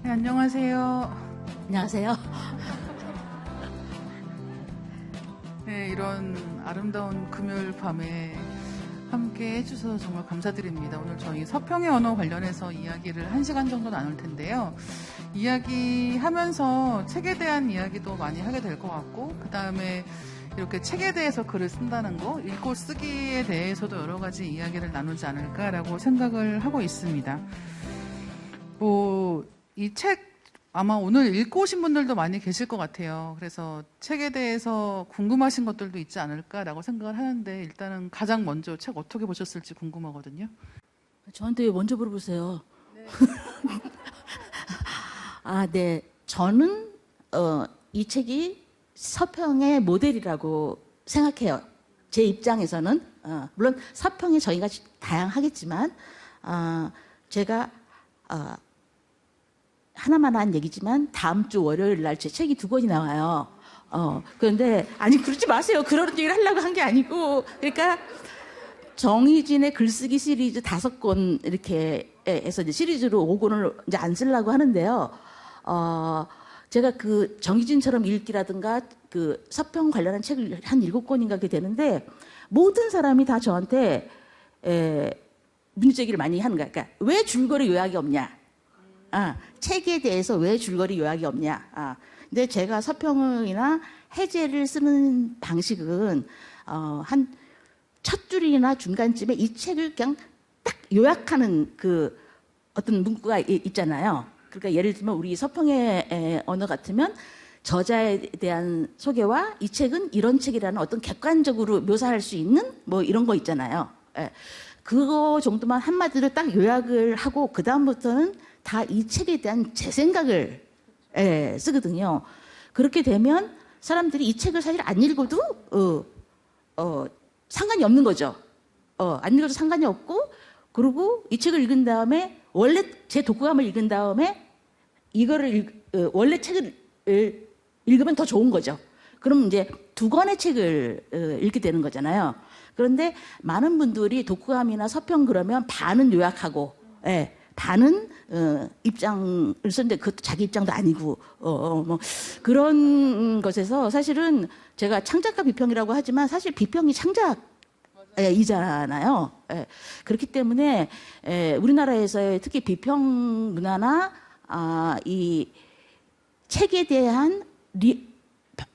네, 안녕하세요. 안녕하세요. 네, 이런 아름다운 금요일 밤에 함께 해주셔서 정말 감사드립니다. 오늘 저희 서평의 언어 관련해서 이야기를 1시간 정도 나눌 텐데요. 이야기하면서 책에 대한 이야기도 많이 하게 될 것 같고, 그 다음에 이렇게 책에 대해서 글을 쓴다는 거, 읽고 쓰기에 대해서도 여러 가지 이야기를 나누지 않을까라고 생각을 하고 있습니다. 이 책 아마 오늘 읽고 오신 분들도 많이 계실 것 같아요. 그래서 책에 대해서 궁금하신 것들도 있지 않을까라고 생각을 하는데, 일단은 가장 먼저 책 어떻게 보셨을지 궁금하거든요. 저한테 먼저 물어보세요. 네. 네. 저는 이 책이 서평의 모델이라고 생각해요. 제 입장에서는. 물론 서평이 저희가 다양하겠지만 제가 하나만 한 얘기지만 다음 주 월요일 날 제 책이 2권이 나와요. 그런데 아니 그러지 마세요. 그런 얘기를 하려고 한 게 아니고, 그러니까 정희진의 글쓰기 시리즈 5권 이렇게 해서 이제 시리즈로 5권을 이제 안 쓰려고 하는데요. 제가 그 정희진처럼 읽기라든가 그 서평 관련한 책을 한 7권인가 그렇게 되는데, 모든 사람이 다 저한테 문제 제기를 많이 하는 거야. 그러니까 왜 줄거리 요약이 없냐? 책에 대해서 왜 줄거리 요약이 없냐? 근데 제가 서평이나 해제를 쓰는 방식은 한 첫 줄이나 중간쯤에 이 책을 그냥 딱 요약하는 그 어떤 문구가 있잖아요. 그러니까 예를 들면 우리 서평의 언어 같으면 저자에 대한 소개와 이 책은 이런 책이라는 어떤 객관적으로 묘사할 수 있는 뭐 이런 거 있잖아요. 그거 정도만 한마디로 딱 요약을 하고 그 다음부터는 다 이 책에 대한 제 생각을 쓰거든요. 그렇게 되면 사람들이 이 책을 사실 안 읽어도 상관이 없는 거죠. 안 읽어도 상관이 없고, 그리고 이 책을 읽은 다음에 원래 제 독후감을 읽은 다음에 이거를 원래 책을 읽으면 더 좋은 거죠. 그럼 이제 2권의 책을 읽게 되는 거잖아요. 그런데 많은 분들이 독후감이나 서평 그러면 반은 요약하고, 반은 입장을 썼는데 그것도 자기 입장도 아니고 뭐 그런 것에서 사실은 제가 창작과 비평이라고 하지만 사실 비평이 창작이잖아요. 그렇기 때문에 우리나라에서의 특히 비평 문화나 이 책에 대한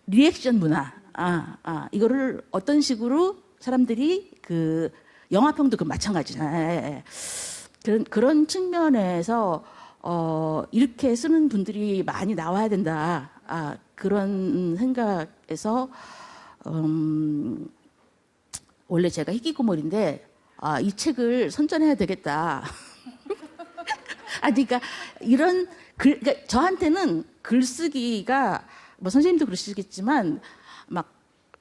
리액션 문화, 이거를 어떤 식으로 사람들이 그 영화평도 그 마찬가지잖아요. 그런 측면에서 이렇게 쓰는 분들이 많이 나와야 된다. 그런 생각에서 원래 제가 희귀고물인데 이 책을 선전해야 되겠다. 그러니까 이런 그러니까 저한테는 글쓰기가 뭐 선생님도 그러시겠지만 막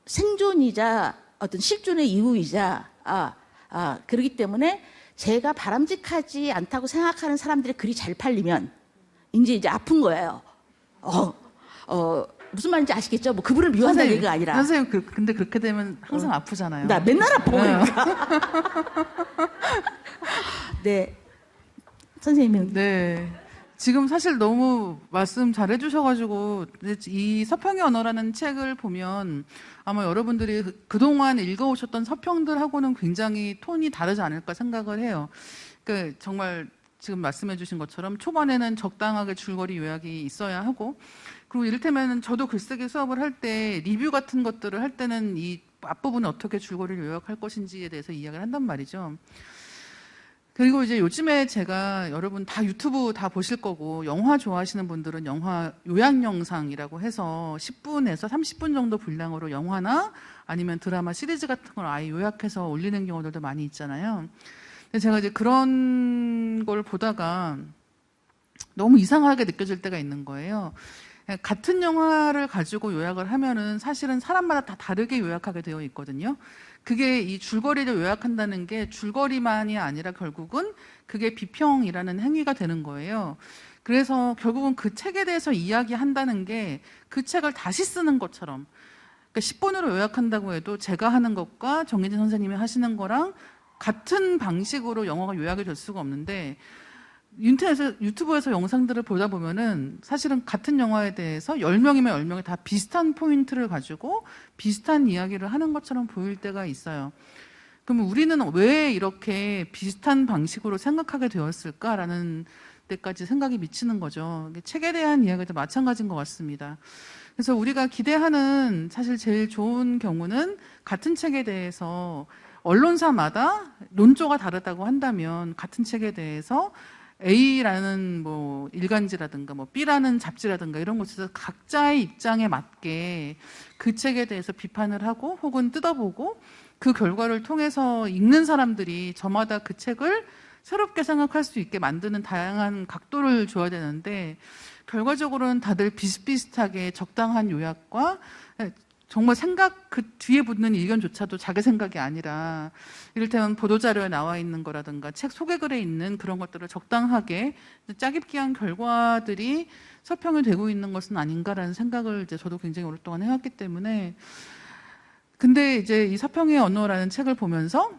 생존이자 어떤 실존의 이유이자 그렇기 때문에 제가 바람직하지 않다고 생각하는 사람들의 글이 잘 팔리면 이제 아픈 거예요. 무슨 말인지 아시겠죠? 뭐 그분을 미워한다는 얘기가 아니라. 선생님, 근데 그렇게 되면 항상 아프잖아요. 나 맨날 아파 보니까. 네. 선생님은? 네. 지금 사실 너무 말씀 잘 해주셔가지고, 이 서평의 언어라는 책을 보면 아마 여러분들이 그동안 읽어오셨던 서평들하고는 굉장히 톤이 다르지 않을까 생각을 해요. 그러니까 정말 지금 말씀해주신 것처럼 초반에는 적당하게 줄거리 요약이 있어야 하고, 그리고 이를테면 저도 글쓰기 수업을 할 때 리뷰 같은 것들을 할 때는 이 앞부분에 어떻게 줄거리를 요약할 것인지에 대해서 이야기를 한단 말이죠. 그리고 이제 요즘에 제가 여러분 다 유튜브 다 보실 거고, 영화 좋아하시는 분들은 영화 요약 영상이라고 해서 10분에서 30분 정도 분량으로 영화나 아니면 드라마 시리즈 같은 걸 아예 요약해서 올리는 경우들도 많이 있잖아요. 근데 제가 이제 그런 걸 보다가 너무 이상하게 느껴질 때가 있는 거예요. 같은 영화를 가지고 요약을 하면은 사실은 사람마다 다 다르게 요약하게 되어 있거든요. 그게 이 줄거리를 요약한다는 게 줄거리만이 아니라 결국은 그게 비평이라는 행위가 되는 거예요. 그래서 결국은 그 책에 대해서 이야기한다는 게 그 책을 다시 쓰는 것처럼, 그러니까 10분으로 요약한다고 해도 제가 하는 것과 정혜진 선생님이 하시는 거랑 같은 방식으로 영화가 요약이 될 수가 없는데, 인터넷에서 유튜브에서 영상들을 보다 보면은 사실은 같은 영화에 대해서 10명이면 10명이 다 비슷한 포인트를 가지고 비슷한 이야기를 하는 것처럼 보일 때가 있어요. 그러면 우리는 왜 이렇게 비슷한 방식으로 생각하게 되었을까라는 데까지 생각이 미치는 거죠. 책에 대한 이야기도 마찬가지인 것 같습니다. 그래서 우리가 기대하는 사실 제일 좋은 경우는 같은 책에 대해서 언론사마다 논조가 다르다고 한다면 같은 책에 대해서 A라는 뭐 일간지라든가 뭐 B라는 잡지라든가 이런 곳에서 각자의 입장에 맞게 그 책에 대해서 비판을 하고 혹은 뜯어보고 그 결과를 통해서 읽는 사람들이 저마다 그 책을 새롭게 생각할 수 있게 만드는 다양한 각도를 줘야 되는데 결과적으로는 다들 비슷비슷하게 적당한 요약과 정말 생각 그 뒤에 붙는 의견조차도 자기 생각이 아니라 이를테면 보도자료에 나와 있는 거라든가 책 소개글에 있는 그런 것들을 적당하게 짜깁기한 결과들이 서평이 되고 있는 것은 아닌가라는 생각을 이제 저도 굉장히 오랫동안 해왔기 때문에 근데 이제 이 서평의 언어라는 책을 보면서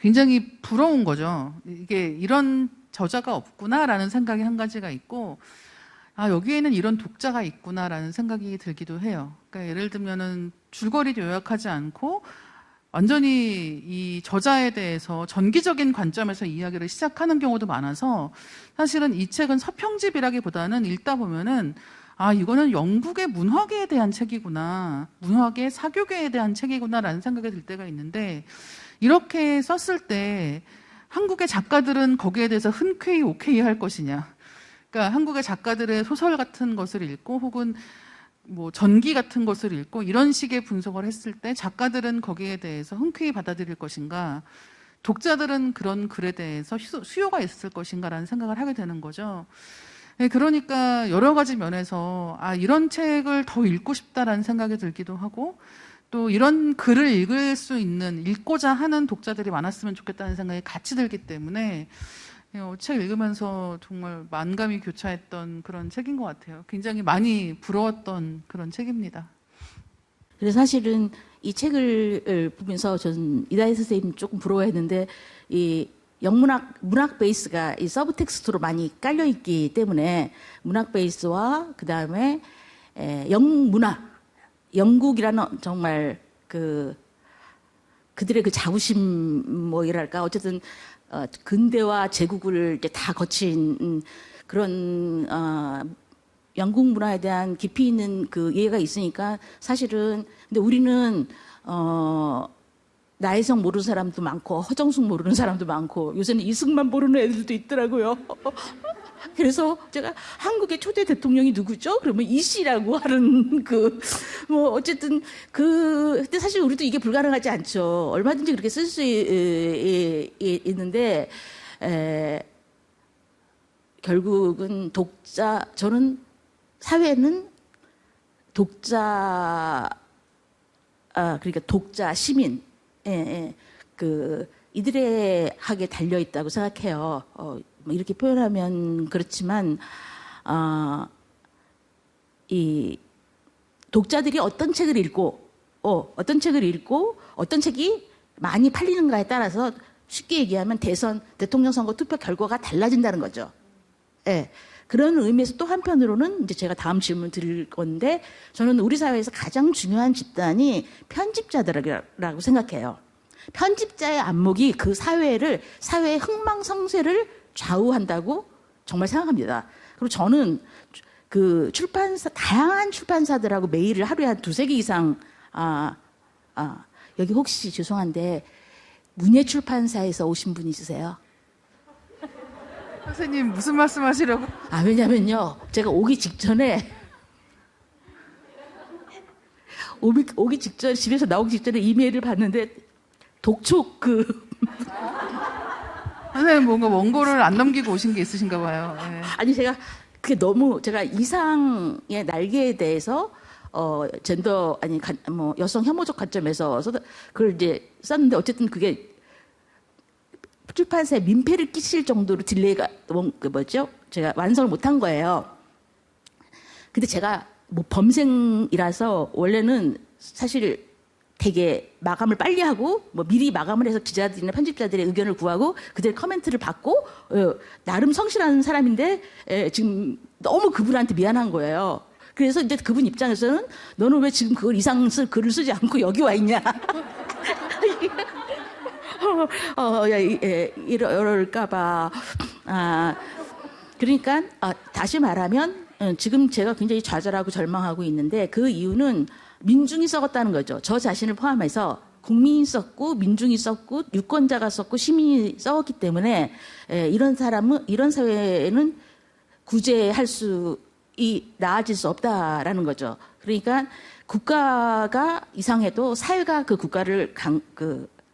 굉장히 부러운 거죠. 이게 이런 저자가 없구나라는 생각이 한 가지가 있고 아, 여기에는 이런 독자가 있구나라는 생각이 들기도 해요. 그러니까 예를 들면은 줄거리도 요약하지 않고 완전히 이 저자에 대해서 전기적인 관점에서 이야기를 시작하는 경우도 많아서 사실은 이 책은 서평집이라기보다는 읽다 보면은 아, 이거는 영국의 문화계에 대한 책이구나. 문화계, 사교계에 대한 책이구나라는 생각이 들 때가 있는데 이렇게 썼을 때 한국의 작가들은 거기에 대해서 흔쾌히 오케이 할 것이냐. 그러니까 한국의 작가들의 소설 같은 것을 읽고 혹은 뭐 전기 같은 것을 읽고 이런 식의 분석을 했을 때 작가들은 거기에 대해서 흔쾌히 받아들일 것인가, 독자들은 그런 글에 대해서 수요가 있을 것인가라는 생각을 하게 되는 거죠. 네, 그러니까 여러 가지 면에서 아, 이런 책을 더 읽고 싶다라는 생각이 들기도 하고 또 이런 글을 읽을 수 있는, 읽고자 하는 독자들이 많았으면 좋겠다는 생각이 같이 들기 때문에 책 읽으면서 정말 만감이 교차했던 그런 책인 것 같아요. 굉장히 많이 부러웠던 그런 책입니다. 그래서 사실은 이 책을 보면서 저는 이다혜 선생님 조금 부러워했는데 이 문학 베이스가 이 서브 텍스트로 많이 깔려 있기 때문에 문학 베이스와 그 다음에 영문화, 영국이라는 정말 그들의 그 자부심 뭐랄까 어쨌든 근대와 제국을 이제 다 거친 그런 영국 문화에 대한 깊이 있는 그 이해가 있으니까 사실은 근데 우리는 나혜성 모르는 사람도 많고 허정숙 모르는 사람도 많고 요새는 이승만 모르는 애들도 있더라고요. 그래서 제가 한국의 초대 대통령이 누구죠? 그러면 이 씨라고 하는 뭐 어쨌든 근데 사실 우리도 이게 불가능하지 않죠. 얼마든지 그렇게 쓸 수 있는데 결국은 저는 사회는 그러니까 독자 시민 이들의 학에 달려 있다고 생각해요. 뭐 이렇게 표현하면 그렇지만 이 독자들이 어떤 책을 읽고 어떤 책이 많이 팔리는가에 따라서 쉽게 얘기하면 대통령 선거 투표 결과가 달라진다는 거죠. 예. 그런 의미에서 또 한편으로는 이제 제가 다음 질문 드릴 건데 저는 우리 사회에서 가장 중요한 집단이 편집자들이라고 생각해요. 편집자의 안목이 그 사회의 흥망성쇠를 좌우한다고 정말 생각합니다. 그리고 저는 다양한 출판사들하고 메일을 하루에 한 2-3개 이상, 여기 혹시 죄송한데, 문예출판사에서 오신 분 있으세요? 선생님, 무슨 말씀 하시려고? 왜냐면요, 제가 오기 직전에, 집에서 나오기 직전에 이메일을 봤는데, 독촉 선생님 뭔가 원고를 안 넘기고 오신 게 있으신가 봐요. 네. 아니 제가 이상의 날개에 대해서 젠더 뭐 여성 혐오적 관점에서 그걸 이제 썼는데 어쨌든 그게 출판사에 민폐를 끼칠 정도로 딜레이가 제가 완성을 못한 거예요. 근데 제가 뭐 범생이라서 원래는 사실 되게 마감을 빨리 하고 뭐 미리 마감을 해서 기자들이나 편집자들의 의견을 구하고 그들의 커멘트를 받고 나름 성실한 사람인데 지금 너무 그분한테 미안한 거예요. 그래서 이제 그분 입장에서는 너는 왜 지금 그걸 이상 쓸 글을 쓰지 않고 여기 와 있냐? 이럴까봐. 그러니까 다시 말하면 지금 제가 굉장히 좌절하고 절망하고 있는데 그 이유는 민중이 썩었다는 거죠. 저 자신을 포함해서 국민이 썩고 민중이 썩고 유권자가 썩고 시민이 썩었기 때문에 이런 사회에는 구제할 나아질 수 없다라는 거죠. 그러니까 국가가 이상해도 사회가 그 국가를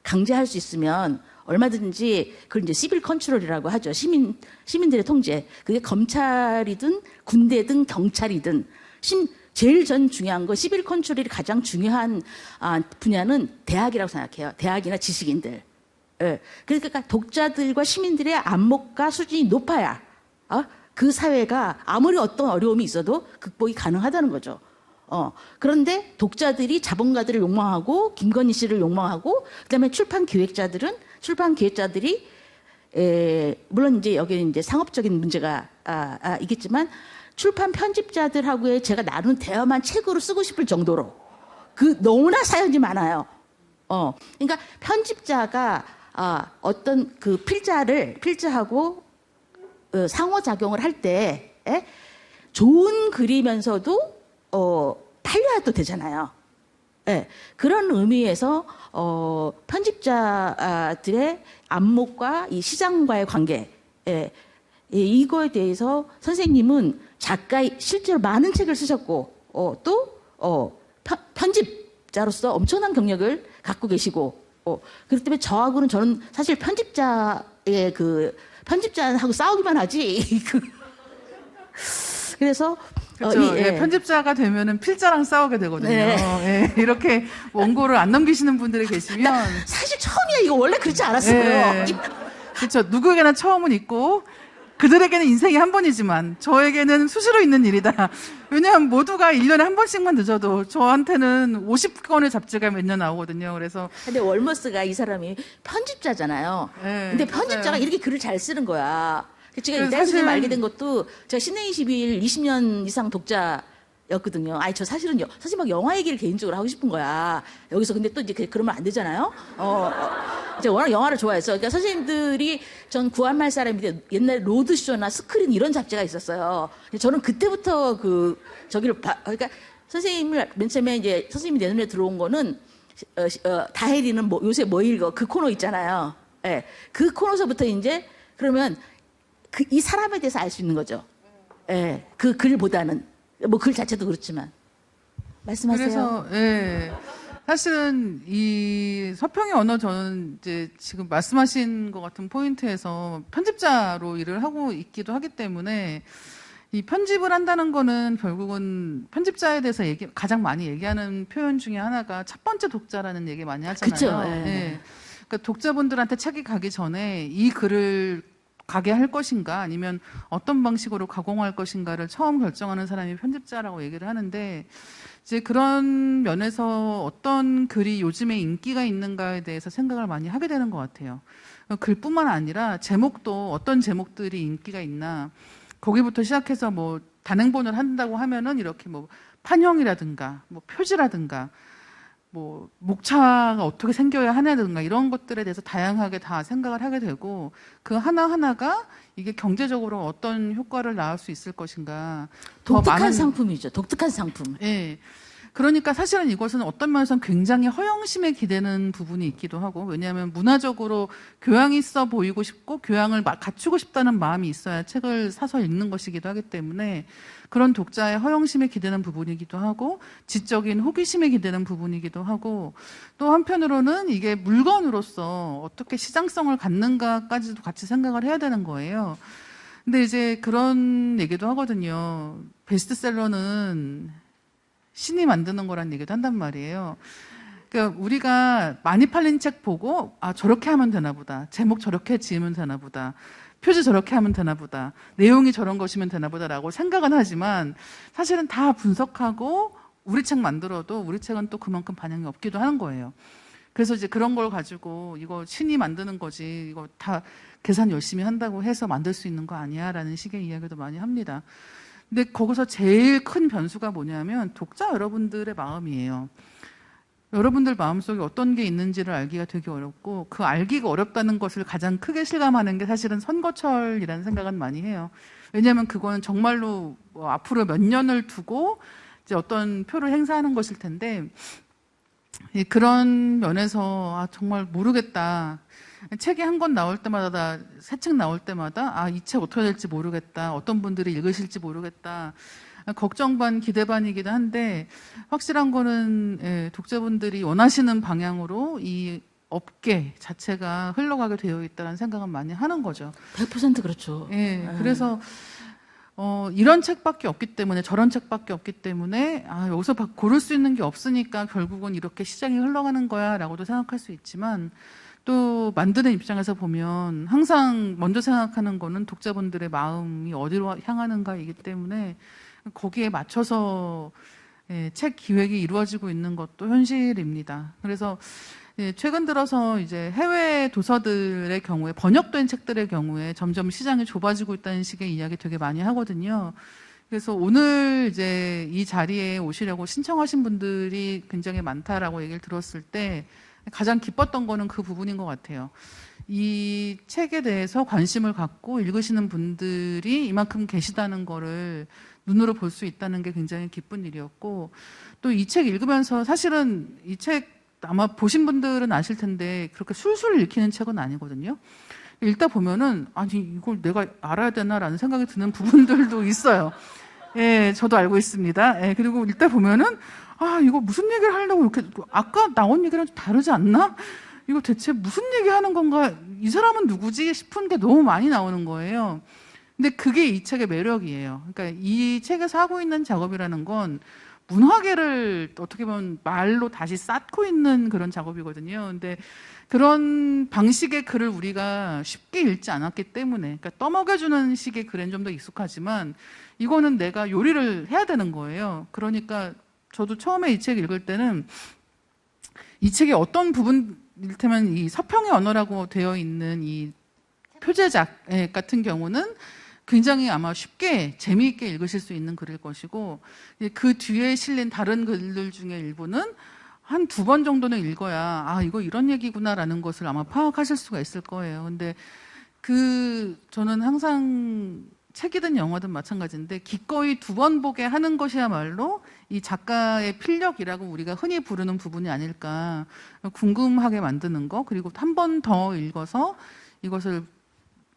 강제할 수 있으면 얼마든지 그걸 이제 시빌 컨트롤이라고 하죠. 시민들의 통제. 그게 검찰이든 군대든 경찰이든 제일 전 중요한 거 시빌 컨트롤이 가장 중요한 분야는 대학이라고 생각해요. 대학이나 지식인들. 예. 그러니까 독자들과 시민들의 안목과 수준이 높아야 그 사회가 아무리 어떤 어려움이 있어도 극복이 가능하다는 거죠. 그런데 독자들이 자본가들을 욕망하고 김건희 씨를 욕망하고 그다음에 출판 기획자들이 물론 이제 여기는 이제 상업적인 문제가 있겠지만 출판 편집자들하고의 제가 나눈 대화만 책으로 쓰고 싶을 정도로 너무나 사연이 많아요. 그러니까 편집자가 어떤 그 필자하고 상호작용을 할 때 좋은 글이면서도 팔려야 또 되잖아요. 그런 의미에서 편집자들의 안목과 이 시장과의 관계 이거에 대해서 선생님은 실제로 많은 책을 쓰셨고 또 편집자로서 엄청난 경력을 갖고 계시고 그렇기 때문에 저는 사실 편집자하고 싸우기만 하지. 그래서 그렇죠. 편집자가 되면은 필자랑 싸우게 되거든요. 이렇게 원고를 안 넘기시는 분들이 계시면 사실 처음이야. 이거 원래 그렇지 않았어요. 그렇죠. 누구에게나 처음은 있고 그들에게는 인생이 한 번이지만 저에게는 수시로 있는 일이다. 왜냐하면 모두가 1년에 한 번씩만 늦어도 저한테는 50건의 잡지가 몇 년 나오거든요. 그래서 근데 월머스가 이 사람이 편집자잖아요. 근데 편집자가 맞아요. 이렇게 글을 잘 쓰는 거야. 제가 이달 선생님 알게 된 것도 제가 신의 21 20년 이상 독자였거든요. 저 사실은 사실 막 영화 얘기를 개인적으로 하고 싶은 거야. 여기서 근데 또 이제 그러면 안 되잖아요. 제가 워낙 영화를 좋아해서 그러니까 선생님들이 전 구한말 사람인데 옛날에 로드쇼나 스크린 이런 잡지가 있었어요. 저는 그때부터 그러니까 선생님을 맨 처음에 이제 선생님이 내 눈에 들어온 거는 다혜리는 요새 뭐 읽어 그 코너 있잖아요. 그 코너서부터 이제 그러면 이 사람에 대해서 알 수 있는 거죠. 그 글보다는 뭐 글 자체도 그렇지만 말씀하세요. 그래서 사실은 이 서평의 언어 저는 이제 지금 말씀하신 것 같은 포인트에서 편집자로 일을 하고 있기도 하기 때문에 이 편집을 한다는 거는 결국은 편집자에 대해서 가장 많이 얘기하는 표현 중에 하나가 첫 번째 독자라는 얘기 많이 하잖아요. 그쵸, 그러니까 독자분들한테 책이 가기 전에 이 글을 가게 할 것인가 아니면 어떤 방식으로 가공할 것인가를 처음 결정하는 사람이 편집자라고 얘기를 하는데 이제 그런 면에서 어떤 글이 요즘에 인기가 있는가에 대해서 생각을 많이 하게 되는 것 같아요. 글뿐만 아니라 제목도 어떤 제목들이 인기가 있나 거기부터 시작해서 뭐 단행본을 한다고 하면은 이렇게 뭐 판형이라든가 뭐 표지라든가 뭐 목차가 어떻게 생겨야 하냐든가 이런 것들에 대해서 다양하게 다 생각을 하게 되고 그 하나하나가 이게 경제적으로 어떤 효과를 낳을 수 있을 것인가 독특한 상품이죠. 독특한 상품. 그러니까 사실은 이것은 어떤 면에서는 굉장히 허영심에 기대는 부분이 있기도 하고 왜냐하면 문화적으로 교양이 있어 보이고 싶고 교양을 갖추고 싶다는 마음이 있어야 책을 사서 읽는 것이기도 하기 때문에 그런 독자의 허영심에 기대는 부분이기도 하고 지적인 호기심에 기대는 부분이기도 하고 또 한편으로는 이게 물건으로서 어떻게 시장성을 갖는가까지도 같이 생각을 해야 되는 거예요. 근데 이제 그런 얘기도 하거든요. 베스트셀러는 신이 만드는 거란 얘기도 한단 말이에요. 그러니까 우리가 많이 팔린 책 보고 저렇게 하면 되나 보다. 제목 저렇게 지으면 되나 보다. 표지 저렇게 하면 되나 보다. 내용이 저런 것이면 되나 보다라고 생각은 하지만 사실은 다 분석하고 우리 책 만들어도 우리 책은 또 그만큼 반영이 없기도 하는 거예요. 그래서 이제 그런 걸 가지고 이거 신이 만드는 거지, 이거 다 계산 열심히 한다고 해서 만들 수 있는 거 아니야 라는 식의 이야기도 많이 합니다. 근데 거기서 제일 큰 변수가 뭐냐면 독자 여러분들의 마음이에요. 여러분들 마음속에 어떤 게 있는지를 알기가 되게 어렵고, 그 알기가 어렵다는 것을 가장 크게 실감하는 게 사실은 선거철이라는 생각은 많이 해요. 왜냐하면 그거는 정말로 뭐 앞으로 몇 년을 두고 이제 어떤 표를 행사하는 것일 텐데, 그런 면에서 정말 모르겠다. 책이 한 권 나올 때마다, 새 책 나올 때마다 이 책 어떻게 될지 모르겠다. 어떤 분들이 읽으실지 모르겠다. 걱정 반 기대 반이기도 한데, 확실한 거는 독자분들이 원하시는 방향으로 이 업계 자체가 흘러가게 되어 있다는 생각은 많이 하는 거죠. 100% 그렇죠. 그래서 이런 책밖에 없기 때문에, 저런 책밖에 없기 때문에 여기서 고를 수 있는 게 없으니까 결국은 이렇게 시장이 흘러가는 거야 라고도 생각할 수 있지만, 또 만드는 입장에서 보면 항상 먼저 생각하는 거는 독자분들의 마음이 어디로 향하는가이기 때문에 거기에 맞춰서 책 기획이 이루어지고 있는 것도 현실입니다. 그래서 최근 들어서 이제 해외 도서들의 경우에, 번역된 책들의 경우에 점점 시장이 좁아지고 있다는 식의 이야기 되게 많이 하거든요. 그래서 오늘 이제 이 자리에 오시려고 신청하신 분들이 굉장히 많다라고 얘기를 들었을 때 가장 기뻤던 거는 그 부분인 것 같아요. 이 책에 대해서 관심을 갖고 읽으시는 분들이 이만큼 계시다는 거를 눈으로 볼 수 있다는 게 굉장히 기쁜 일이었고, 또 이 책 읽으면서, 사실은 이 책 아마 보신 분들은 아실 텐데 그렇게 술술 읽히는 책은 아니거든요. 읽다 보면은 이걸 내가 알아야 되나라는 생각이 드는 부분들도 있어요. 저도 알고 있습니다. 그리고 읽다 보면은 이거 무슨 얘기를 하려고 이렇게, 아까 나온 얘기랑 좀 다르지 않나? 이거 대체 무슨 얘기 하는 건가? 이 사람은 누구지? 싶은 게 너무 많이 나오는 거예요. 근데 그게 이 책의 매력이에요. 그러니까 이 책에서 하고 있는 작업이라는 건 문화계를 어떻게 보면 말로 다시 쌓고 있는 그런 작업이거든요. 근데 그런 방식의 글을 우리가 쉽게 읽지 않았기 때문에, 그러니까 떠먹여주는 식의 글엔 좀 더 익숙하지만 이거는 내가 요리를 해야 되는 거예요. 그러니까 저도 처음에 이 책 읽을 때는 이 책의 어떤 부분, 이를테면 이 서평의 언어라고 되어 있는 이 표제작 같은 경우는 굉장히 아마 쉽게 재미있게 읽으실 수 있는 글일 것이고, 그 뒤에 실린 다른 글들 중에 일부는 한 2번 정도는 읽어야 이거 이런 얘기구나라는 것을 아마 파악하실 수가 있을 거예요. 근데 저는 항상 책이든 영화든 마찬가지인데 기꺼이 2번 보게 하는 것이야말로 이 작가의 필력이라고 우리가 흔히 부르는 부분이 아닐까, 궁금하게 만드는 거, 그리고 한 번 더 읽어서 이것을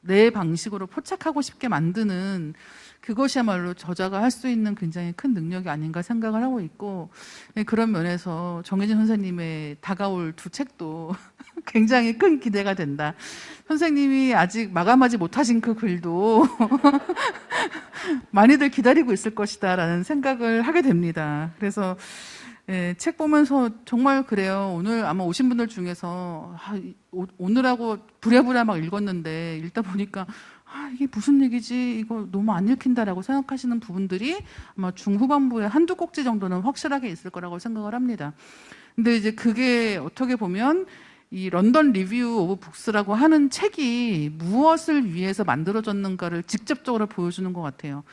내 방식으로 포착하고 싶게 만드는 그것이야말로 저자가 할 수 있는 굉장히 큰 능력이 아닌가 생각을 하고 있고, 그런 면에서 정혜진 선생님의 다가올 2 책도 굉장히 큰 기대가 된다. 선생님이 아직 마감하지 못하신 그 글도 많이들 기다리고 있을 것이다 라는 생각을 하게 됩니다. 그래서 책 보면서 정말 그래요. 오늘 아마 오신 분들 중에서 오늘하고 부랴부랴 막 읽었는데 읽다 보니까 이게 무슨 얘기지? 이거 너무 안 읽힌다라고 생각하시는 부분들이 아마 중후반부에 한두 꼭지 정도는 확실하게 있을 거라고 생각을 합니다. 근데 이제 그게 어떻게 보면 이 런던 리뷰 오브 북스라고 하는 책이 무엇을 위해서 만들어졌는가를 직접적으로 보여주는 것 같아요.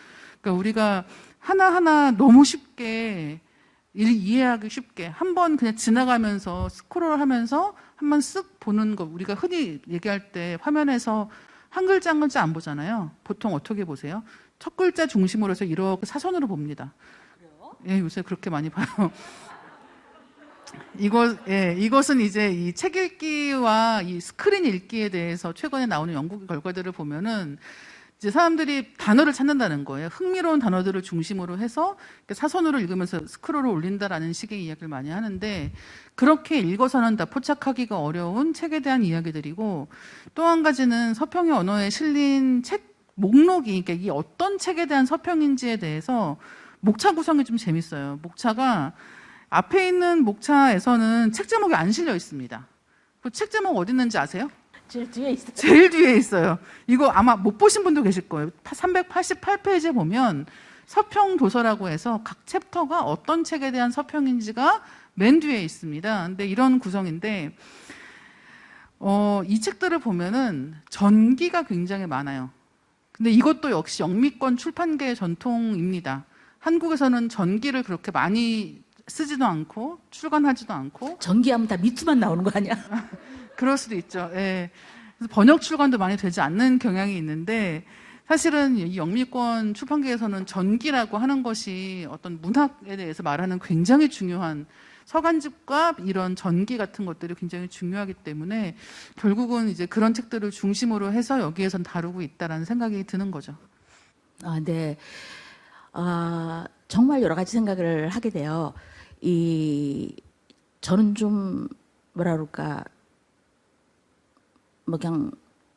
그러니까 우리가 하나하나 너무 쉽게 이해하기 쉽게 한번 그냥 지나가면서 스크롤하면서 한번 쓱 보는 거, 우리가 흔히 얘기할 때 화면에서 한 글자 한 글자 안 보잖아요. 보통 어떻게 보세요? 첫 글자 중심으로 해서 이렇게 사선으로 봅니다. 그래요? 요새 그렇게 많이 봐요. 이것은 이제 이 책 읽기와 이 스크린 읽기에 대해서 최근에 나오는 연구 결과들을 보면은 이제 사람들이 단어를 찾는다는 거예요. 흥미로운 단어들을 중심으로 해서 사선으로 읽으면서 스크롤을 올린다라는 식의 이야기를 많이 하는데, 그렇게 읽어서는 다 포착하기가 어려운 책에 대한 이야기들이고, 또 한 가지는 서평의 언어에 실린 책 목록이, 그러니까 이게 어떤 책에 대한 서평인지에 대해서 목차 구성이 좀 재밌어요. 목차가 앞에 있는 목차에서는 책 제목이 안 실려 있습니다. 그 책 제목 어디 있는지 아세요? 제일 뒤에 있어요. 제일 뒤에 있어요. 이거 아마 못 보신 분도 계실 거예요. 388페이지에 보면 서평 도서라고 해서 각 챕터가 어떤 책에 대한 서평인지가 맨 뒤에 있습니다. 근데 이런 구성인데 이 책들을 보면은 전기가 굉장히 많아요. 근데 이것도 역시 영미권 출판계의 전통입니다. 한국에서는 전기를 그렇게 많이 쓰지도 않고 출간하지도 않고 전기하면 다 미투만 나오는 거 아니야? 그럴 수도 있죠. 예. 그래서 번역 출간도 많이 되지 않는 경향이 있는데 사실은 이 영미권 출판계에서는 전기라고 하는 것이 어떤 문학에 대해서 말하는 굉장히 중요한 서간집과 이런 전기 같은 것들이 굉장히 중요하기 때문에 결국은 이제 그런 책들을 중심으로 해서 여기에선 다루고 있다라는 생각이 드는 거죠. 네. 정말 여러 가지 생각을 하게 돼요. 저는 좀, 뭐라 그럴까, 뭐 그냥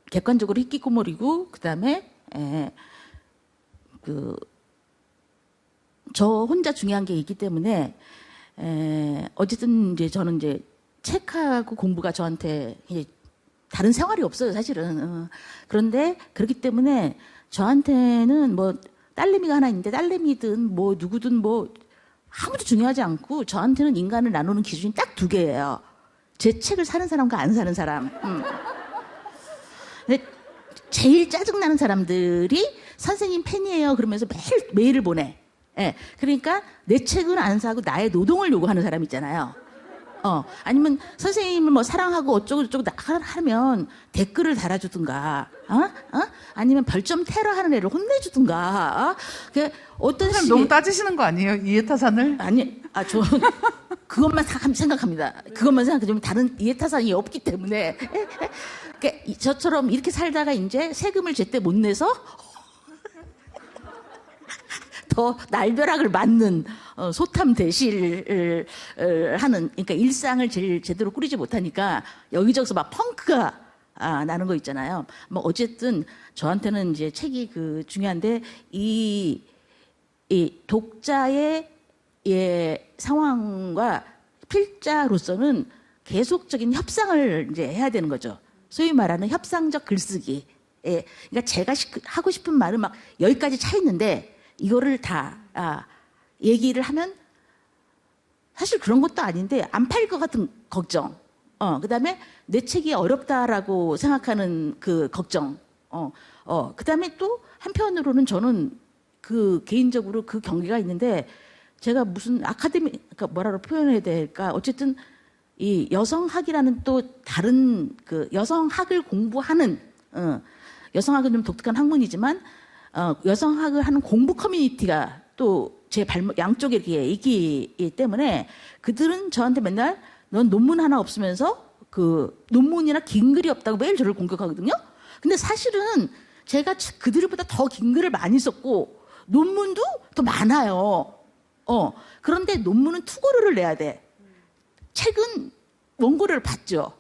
객관적으로 희끼꼬머리고, 그 다음에, 저 혼자 중요한 게 있기 때문에, 어쨌든 이제 저는 이제 책하고 공부가 저한테 이제 다른 생활이 없어요, 사실은. 그런데 그렇기 때문에 저한테는 뭐 딸내미가 하나 있는데 딸내미든 뭐 누구든 뭐 아무도 중요하지 않고 저한테는 인간을 나누는 기준이 딱 두 개예요. 제 책을 사는 사람과 안 사는 사람. 근데 제일 짜증나는 사람들이 선생님 팬이에요 그러면서 매일 메일을 보내. 예, 그러니까 내 책은 안 사고 나의 노동을 요구하는 사람 있잖아요. 아니면 선생님을 뭐 사랑하고 어쩌고저쩌고 하면 댓글을 달아주든가, 아니면 별점 테러 하는 애를 혼내주든가, 어떤 선생님 너무 따지시는 거 아니에요? 이해타산을? 아니, 저 그것만 생각합니다. 그것만 생각하면 다른 이해타산이 없기 때문에. 그러니까 저처럼 이렇게 살다가 이제 세금을 제때 못 내서 더 날벼락을 맞는 소탐 대실을 하는, 그러니까 일상을 제대로 꾸리지 못하니까 여기저기서 막 펑크가 나는 거 있잖아요. 뭐 어쨌든 저한테는 이제 책이 중요한데 이 독자의 상황과 필자로서는 계속적인 협상을 이제 해야 되는 거죠. 소위 말하는 협상적 글쓰기. 그러니까 제가 하고 싶은 말은 막 10가지 차 있는데 이거를 다 얘기를 하면 사실 그런 것도 아닌데 안 팔릴 것 같은 걱정. 그다음에 내 책이 어렵다라고 생각하는 그 걱정. 그다음에 또 한편으로는 저는 개인적으로 그 경계가 있는데 제가 무슨 그러니까 뭐라고 표현해야 될까? 어쨌든 이 여성학이라는 또 다른 여성학을 공부하는 여성학은 좀 독특한 학문이지만 여성학을 하는 공부 커뮤니티가 또 제 발목 양쪽에 이렇게 있기 때문에 그들은 저한테 맨날 넌 논문 하나 없으면서 논문이나 긴 글이 없다고 매일 저를 공격하거든요. 근데 사실은 제가 그들보다 더 긴 글을 많이 썼고 논문도 더 많아요. 그런데 논문은 투고료를 내야 돼. 책은 원고료를 받죠.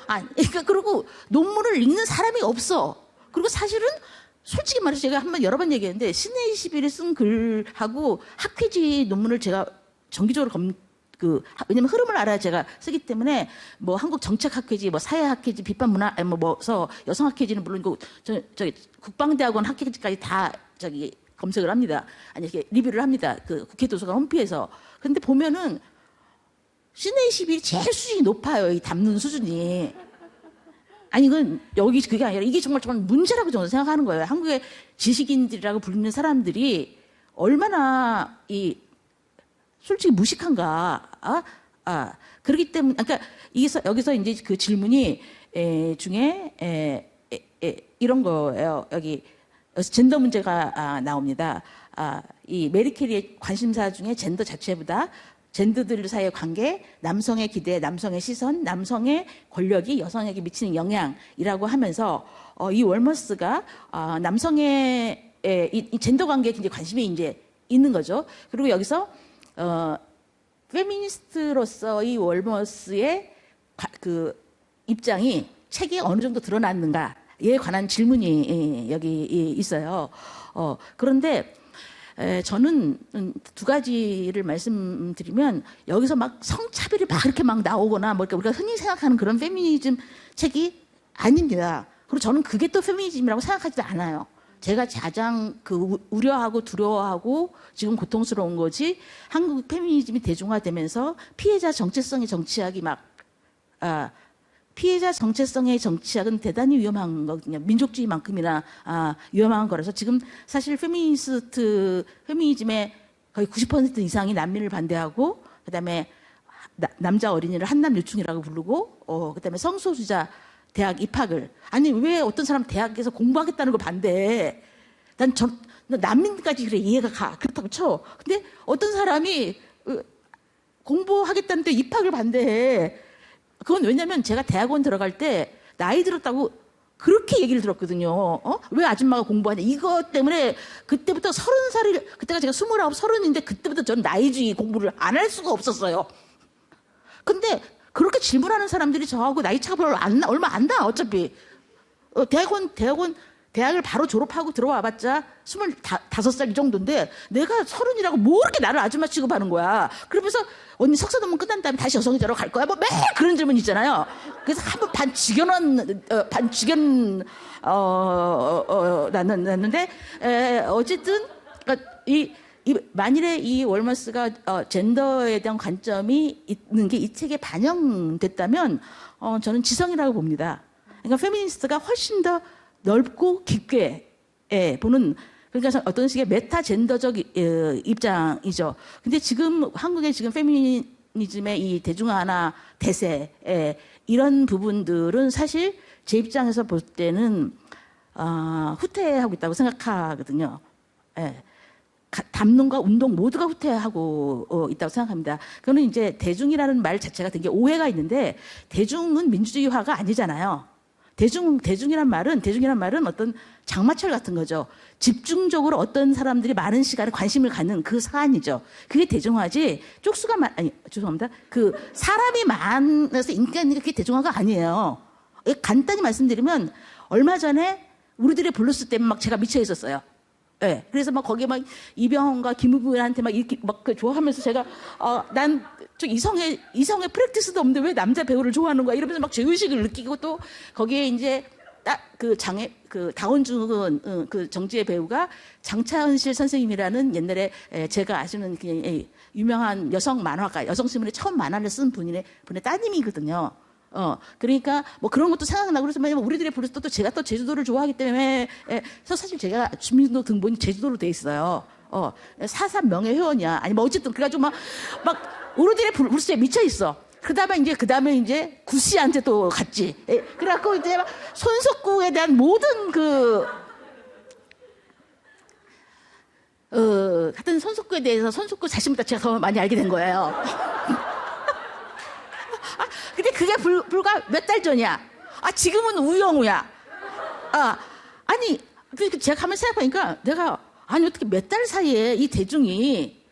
그러니까 그리고 논문을 읽는 사람이 없어. 그리고 사실은 솔직히 말해서 제가 여러 번 얘기했는데 시내 21이 쓴 글하고 학회지 논문을 제가 정기적으로 왜냐면 흐름을 알아야 제가 쓰기 때문에 뭐 한국 정책 학회지, 뭐 사회 학회지, 비판 문화, 뭐서 여성 학회지는 물론 저기 국방대학원 학회지까지 다 검색을 합니다. 아니 이렇게 리뷰를 합니다. 국회 도서관 홈페이지에서. 근데 보면은 시내 21이 제일 수준이 높아요. 이 담는 수준이. 아니 이건 그게 아니라 이게 정말 문제라고 저는 생각하는 거예요. 한국의 지식인들이라고 불리는 사람들이 얼마나 솔직히 무식한가. 그렇기 때문에 그러니까 여기서 이제 그 질문이 중에 이런 거예요. 여기 젠더 문제가 나옵니다. 이 메리 캐리의 관심사 중에 젠더 자체보다 젠더들 사이의 관계, 남성의 기대, 남성의 시선, 남성의 권력이 여성에게 미치는 영향이라고 하면서 이 월머스가 남성의 이 젠더 관계에 굉장히 관심이 이제 있는 거죠. 그리고 여기서 페미니스트로서 이 월머스의 입장이 책에 어느 정도 드러났는가에 관한 질문이 여기 있어요. 그런데 저는 두 가지를 말씀드리면 여기서 막 성차별이 막 이렇게 막 나오거나 뭐 우리가 흔히 생각하는 그런 페미니즘 책이 아닙니다. 그리고 저는 그게 또 페미니즘이라고 생각하지도 않아요. 제가 가장 그 우려하고 두려워하고 지금 고통스러운 거지 한국 페미니즘이 대중화되면서 피해자 정체성의 정치학이 피해자 정체성의 정치학은 대단히 위험한 거거든요. 민족주의만큼이나 위험한 거라서 지금 사실 페미니즘의 거의 90% 이상이 난민을 반대하고 그다음에 남자 어린이를 한남 유충이라고 부르고 그다음에 성소수자 대학 입학을 아니 왜 어떤 사람 대학에서 공부하겠다는 걸 반대해? 난 난민까지 그래 이해가 가 그렇다고 쳐. 근데 어떤 사람이 공부하겠다는데 입학을 반대해. 그건 왜냐면 제가 대학원 들어갈 때 나이 들었다고 그렇게 얘기를 들었거든요. 왜 아줌마가 공부하냐. 이것 때문에 그때부터 30살이 그때가 제가 29, 30인데 그때부터 저는 나이주의 공부를 안 할 수가 없었어요. 근데 그렇게 질문하는 사람들이 저하고 나이 차가 별로 얼마 안 나, 어차피. 대학을 바로 졸업하고 들어와봤자 25살 이 정도인데 내가 30이라고 뭐 그렇게 나를 아줌마 취급하는 거야. 그러면서 언니 석사 논문 끝난 다음에 다시 여성의자로 갈 거야? 뭐 매일 그런 질문 있잖아요. 그래서 한번 났는데, 어쨌든, 그러니까 만일에 이 월머스가 젠더에 대한 관점이 있는 게 이 책에 반영됐다면 저는 지성이라고 봅니다. 그러니까 페미니스트가 훨씬 더 넓고 깊게 보는 그러니까 어떤 식의 메타 젠더적 입장이죠. 근데 지금 한국의 지금 페미니즘의 이 대중화나 대세 이런 부분들은 사실 제 입장에서 볼 때는 후퇴하고 있다고 생각하거든요. 담론과 운동 모두가 후퇴하고 있다고 생각합니다. 그거는 이제 대중이라는 말 자체가 되게 오해가 있는데 대중은 민주주의화가 아니잖아요. 대중이란 말은 어떤 장마철 같은 거죠. 집중적으로 어떤 사람들이 많은 시간에 관심을 갖는 그 사안이죠. 그게 대중화지. 죄송합니다. 그 사람이 많아서 인기가 있는 게 그게 대중화가 아니에요. 간단히 말씀드리면 얼마 전에 우리들의 블루스 때문에 막 제가 미쳐 있었어요. 네. 그래서 막 거기에 막 이병헌과 김우빈한테 막 이렇게 막 좋아하면서 제가 난 저 이성의 프랙티스도 없는데 왜 남자 배우를 좋아하는 거야 이러면서 막 죄의식을 느끼고 또 거기에 이제 딱 그 다원중은 그 정지의 배우가 장차은실 선생님이라는 옛날에 제가 아시는 그냥 유명한 여성 만화가 여성신문에 처음 만화를 쓴 분의 따님이거든요. 그러니까 뭐 그런 것도 생각나고 그래서 왜냐면 우리들의 블루스도 또 제가 또 제주도를 좋아하기 때문에 그래서 사실 제가 주민등록 등본이 제주도로 돼 있어요. 사삼 명예회원이야. 아니 뭐 어쨌든 그래가지고 막 우리들의 블루스에 미쳐 있어. 그다음에 이제 구씨한테 또 갔지. 그래갖고 이제 막 손석구에 대한 모든 하여튼 손석구에 대해서 손석구 자신보다 제가 더 많이 알게 된 거예요. 근데 그게 불과 몇 달 전이야. 지금은 우영우야. 아니, 제가 가만히 생각해보니까 아니, 어떻게 몇 달 사이에 이 대중이,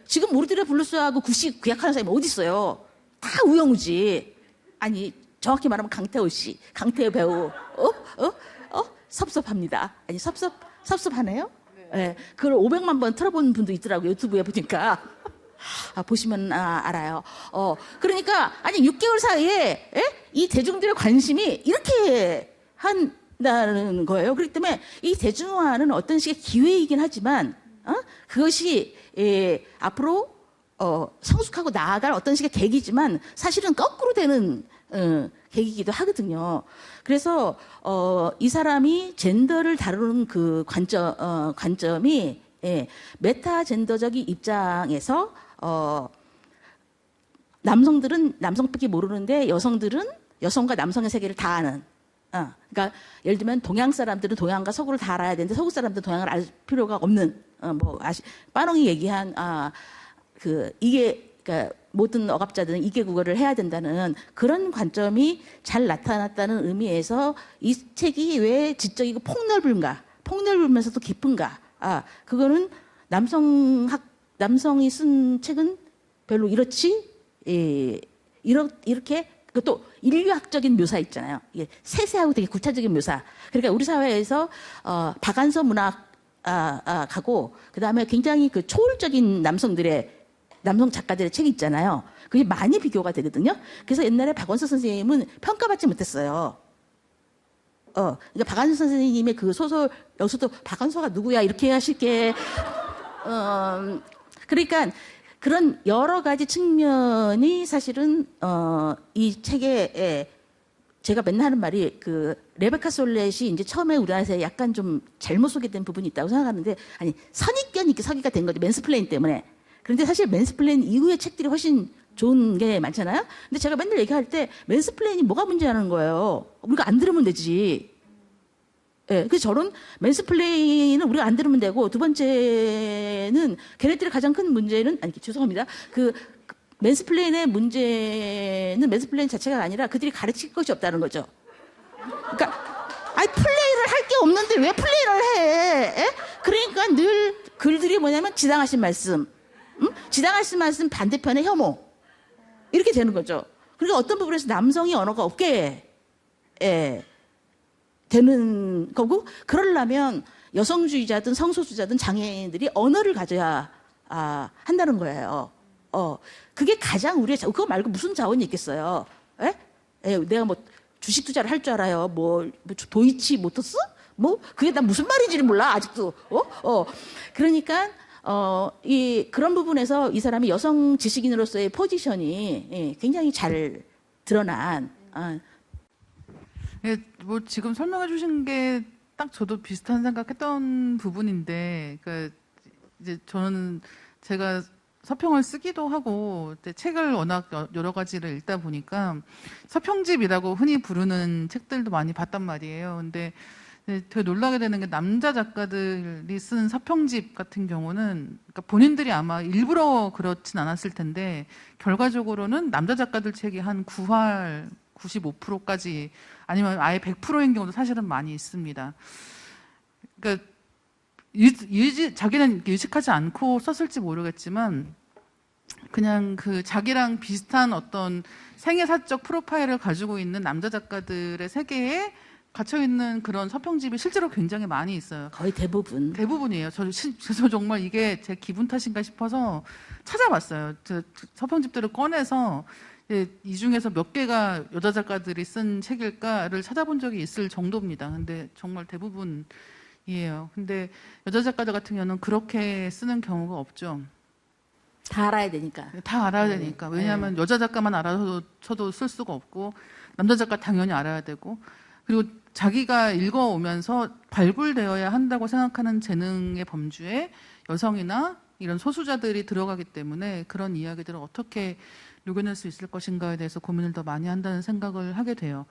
지금 우리들의 블루스하고 구씨 구약하는 사람이 어디 있어요? 다 우영우지. 아니, 정확히 말하면 강태호 씨, 강태호 배우. 섭섭합니다. 아니, 섭섭하네요? 네. 그걸 500만 번 틀어본 분도 있더라고요. 유튜브에 보니까. 보시면 알아요. 그러니까 아니 6개월 사이에 이 대중들의 관심이 이렇게 한다는 거예요. 그렇기 때문에 이 대중화는 어떤 식의 기회이긴 하지만 그것이 앞으로 성숙하고 나아갈 어떤 식의 계기지만 사실은 거꾸로 되는 계기이기도 하거든요. 그래서 이 사람이 젠더를 다루는 그 관점이 메타 젠더적인 입장에서 남성들은 남성밖에 모르는데 여성들은 여성과 남성의 세계를 다 아는. 그러니까 예를 들면 동양 사람들은 동양과 서구를 다 알아야 되는데 서구 사람들은 동양을 알 필요가 없는. 빠롱이 얘기한 그러니까 모든 억압자들은 이계 국어를 해야 된다는 그런 관점이 잘 나타났다는 의미에서 이 책이 왜 지적이고 폭넓으면서도 깊은가. 그거는 남성이 쓴 책은 별로 이렇지, 이렇게, 그것도 인류학적인 묘사 있잖아요. 이게 세세하고 되게 구체적인 묘사. 그러니까 우리 사회에서, 박안서 문학하고, 그 다음에 굉장히 그 초월적인 남성 작가들의 책이 있잖아요. 그게 많이 비교가 되거든요. 그래서 옛날에 박원서 선생님은 평가받지 못했어요. 그러니까 박완서 선생님의 그 소설 여기서도 박완서가 누구야 이렇게 하실 게 그러니까 그런 여러 가지 측면이 사실은 이 책에 제가 맨날 하는 말이 그 레베카 솔렛이 이제 처음에 우리나라에서 약간 좀 잘못 소개된 부분이 있다고 생각하는데 아니 선입견 있게 소개가 된 거죠. 맨스플레인 때문에. 그런데 사실 맨스플레인 이후의 책들이 훨씬 좋은 게 많잖아요. 근데 제가 맨날 얘기할 때 맨스플레인이 뭐가 문제라는 거예요. 우리가 안 들으면 되지. 예, 그래서 저런 맨스플레인은 우리가 안 들으면 되고 두 번째는 걔네들의 가장 큰 문제는 아니 죄송합니다. 그 맨스플레인의 문제는 맨스플레인 자체가 아니라 그들이 가르칠 것이 없다는 거죠. 그러니까 아니 플레이를 할 게 없는데 왜 플레이를 해? 에? 그러니까 늘 글들이 뭐냐면 지당하신 말씀, 지당하신 말씀 반대편의 혐오 이렇게 되는 거죠. 그러니까 어떤 부분에서 남성이 언어가 없게 되는 거고 그러려면 여성주의자든 성소수자든 장애인들이 언어를 가져야 한다는 거예요. 그게 가장 우리의 그거 말고 무슨 자원이 있겠어요? 내가 뭐 주식 투자를 할 줄 알아요. 뭐 도이치 모터스? 뭐 그게 나 무슨 말인지를 몰라 아직도. 그러니까 그런 부분에서 이 사람이 여성 지식인으로서의 포지션이 굉장히 잘 드러난. 예, 뭐 지금 설명해 주신 게 딱 저도 비슷한 생각했던 부분인데, 그러니까 이제 저는 제가 서평을 쓰기도 하고 책을 워낙 여러 가지를 읽다 보니까 서평집이라고 흔히 부르는 책들도 많이 봤단 말이에요. 근데 되게 놀라게 되는 게 남자 작가들이 쓴 서평집 같은 경우는 그러니까 본인들이 아마 일부러 그렇진 않았을 텐데 결과적으로는 남자 작가들 책이 한 9할 95%까지 아니면 아예 100%인 경우도 사실은 많이 있습니다. 그러니까 자기는 의식하지 않고 썼을지 모르겠지만 그냥 그 자기랑 비슷한 어떤 생애사적 프로파일을 가지고 있는 남자 작가들의 세계에 갇혀 있는 그런 서평집이 실제로 굉장히 많이 있어요. 거의 대부분이에요. 그래서 정말 이게 제 기분 탓인가 싶어서 찾아봤어요. 서평집들을 꺼내서 이 중에서 몇 개가 여자 작가들이 쓴 책일까를 찾아본 적이 있을 정도입니다. 근데 정말 대부분이에요. 근데 여자 작가들 같은 경우는 그렇게 쓰는 경우가 없죠. 다 알아야 되니까. 다 알아야 되니까. 왜냐하면 여자 작가만 알아서도 쓸 수가 없고 남자 작가 당연히 알아야 되고 그리고 자기가 읽어오면서 발굴되어야 한다고 생각하는 재능의 범주에 여성이나 이런 소수자들이 들어가기 때문에 그런 이야기들을 어떻게 녹여낼 수 있을 것인가에 대해서 고민을 더 많이 한다는 생각을 하게 돼요.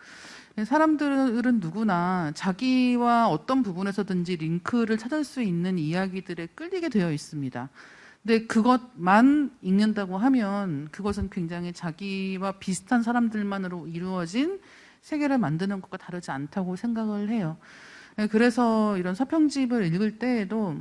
사람들은 누구나 자기와 어떤 부분에서든지 링크를 찾을 수 있는 이야기들에 끌리게 되어 있습니다. 근데 그것만 읽는다고 하면 그것은 굉장히 자기와 비슷한 사람들만으로 이루어진 세계를 만드는 것과 다르지 않다고 생각을 해요. 그래서 이런 서평집을 읽을 때에도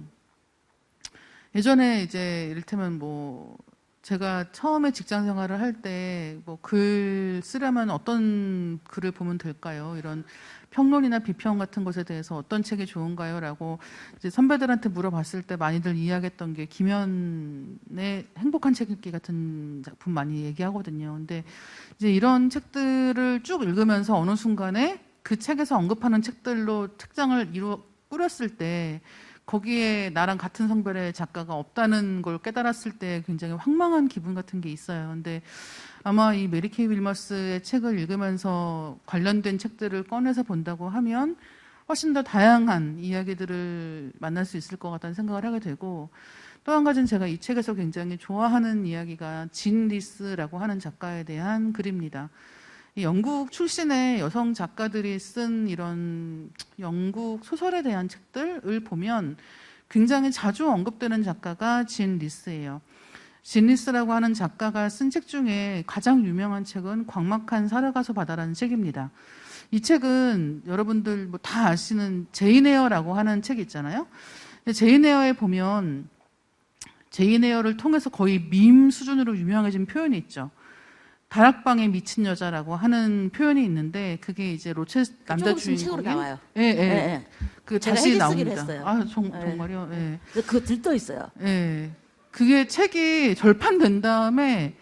예전에 이제 이를테면 뭐 제가 처음에 직장 생활을 할 때 뭐 글 쓰려면 어떤 글을 보면 될까요? 이런 평론이나 비평 같은 것에 대해서 어떤 책이 좋은가요? 라고 이제 선배들한테 물어봤을 때 많이들 이야기했던 게 김연의 행복한 책 읽기 같은 작품 많이 얘기하거든요. 근데 이제 이런 책들을 쭉 읽으면서 어느 순간에 그 책에서 언급하는 책들로 책장을 꾸렸을 때 거기에 나랑 같은 성별의 작가가 없다는 걸 깨달았을 때 굉장히 황망한 기분 같은 게 있어요. 근데 아마 이 메리 케이 윌머스의 책을 읽으면서 관련된 책들을 꺼내서 본다고 하면 훨씬 더 다양한 이야기들을 만날 수 있을 것 같다는 생각을 하게 되고 또 한 가지는 제가 이 책에서 굉장히 좋아하는 이야기가 진 리스라고 하는 작가에 대한 글입니다. 영국 출신의 여성 작가들이 쓴 이런 영국 소설에 대한 책들을 보면 굉장히 자주 언급되는 작가가 진 리스예요. 진 리스라고 하는 작가가 쓴 책 중에 가장 유명한 책은 광막한 살아가서 바다라는 책입니다. 이 책은 여러분들 뭐 다 아시는 제인 에어라고 하는 책이 있잖아요. 제인 에어에 보면 제인 에어를 통해서 거의 밈 수준으로 유명해진 표현이 있죠. 다락방에 미친 여자라고 하는 표현이 있는데 그게 이제 남자 주인공인 책으로 나와요. 예. 그 다시 나옵니다. 했어요. 정말요. 예. 그거 들떠 있어요. 예. 그게 책이 절판된 다음에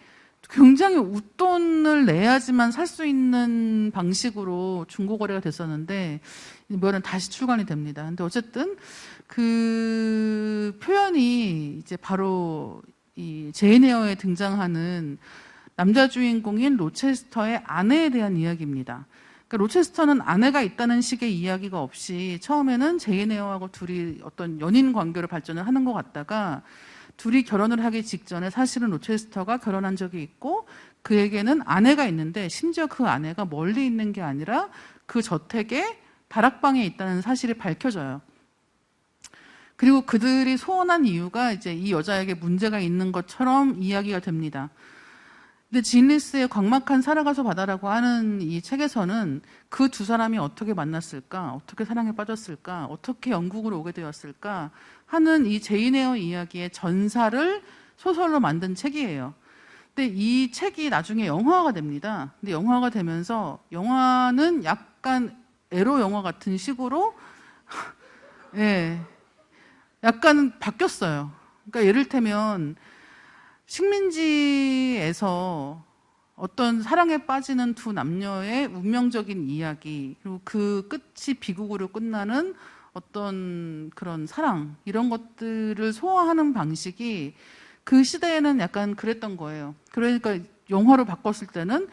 굉장히 웃돈을 내야지만 살 수 있는 방식으로 중고거래가 됐었는데 이번엔 다시 출간이 됩니다. 근데 어쨌든 그 표현이 이제 바로 이 제인 에어에 등장하는 남자 주인공인 로체스터의 아내에 대한 이야기입니다. 그러니까 로체스터는 아내가 있다는 식의 이야기가 없이 처음에는 제인 에어하고 둘이 어떤 연인 관계로 발전을 하는 것 같다가 둘이 결혼을 하기 직전에 사실은 로체스터가 결혼한 적이 있고 그에게는 아내가 있는데 심지어 그 아내가 멀리 있는 게 아니라 그 저택에 다락방에 있다는 사실이 밝혀져요. 그리고 그들이 소원한 이유가 이제 이 여자에게 문제가 있는 것처럼 이야기가 됩니다. 근데 진 리스의 광막한 살아가서 바다라고 하는 이 책에서는 그 두 사람이 어떻게 만났을까, 어떻게 사랑에 빠졌을까, 어떻게 영국으로 오게 되었을까 하는 이 제인 에어 이야기의 전사를 소설로 만든 책이에요. 근데 이 책이 나중에 영화가 됩니다. 근데 영화가 되면서 영화는 약간 에로 영화 같은 식으로 예, 약간 바뀌었어요. 그러니까 예를 들면 식민지에서 어떤 사랑에 빠지는 두 남녀의 운명적인 이야기, 그리고 그 끝이 비극으로 끝나는 어떤 그런 사랑, 이런 것들을 소화하는 방식이 그 시대에는 약간 그랬던 거예요. 그러니까 영화로 바꿨을 때는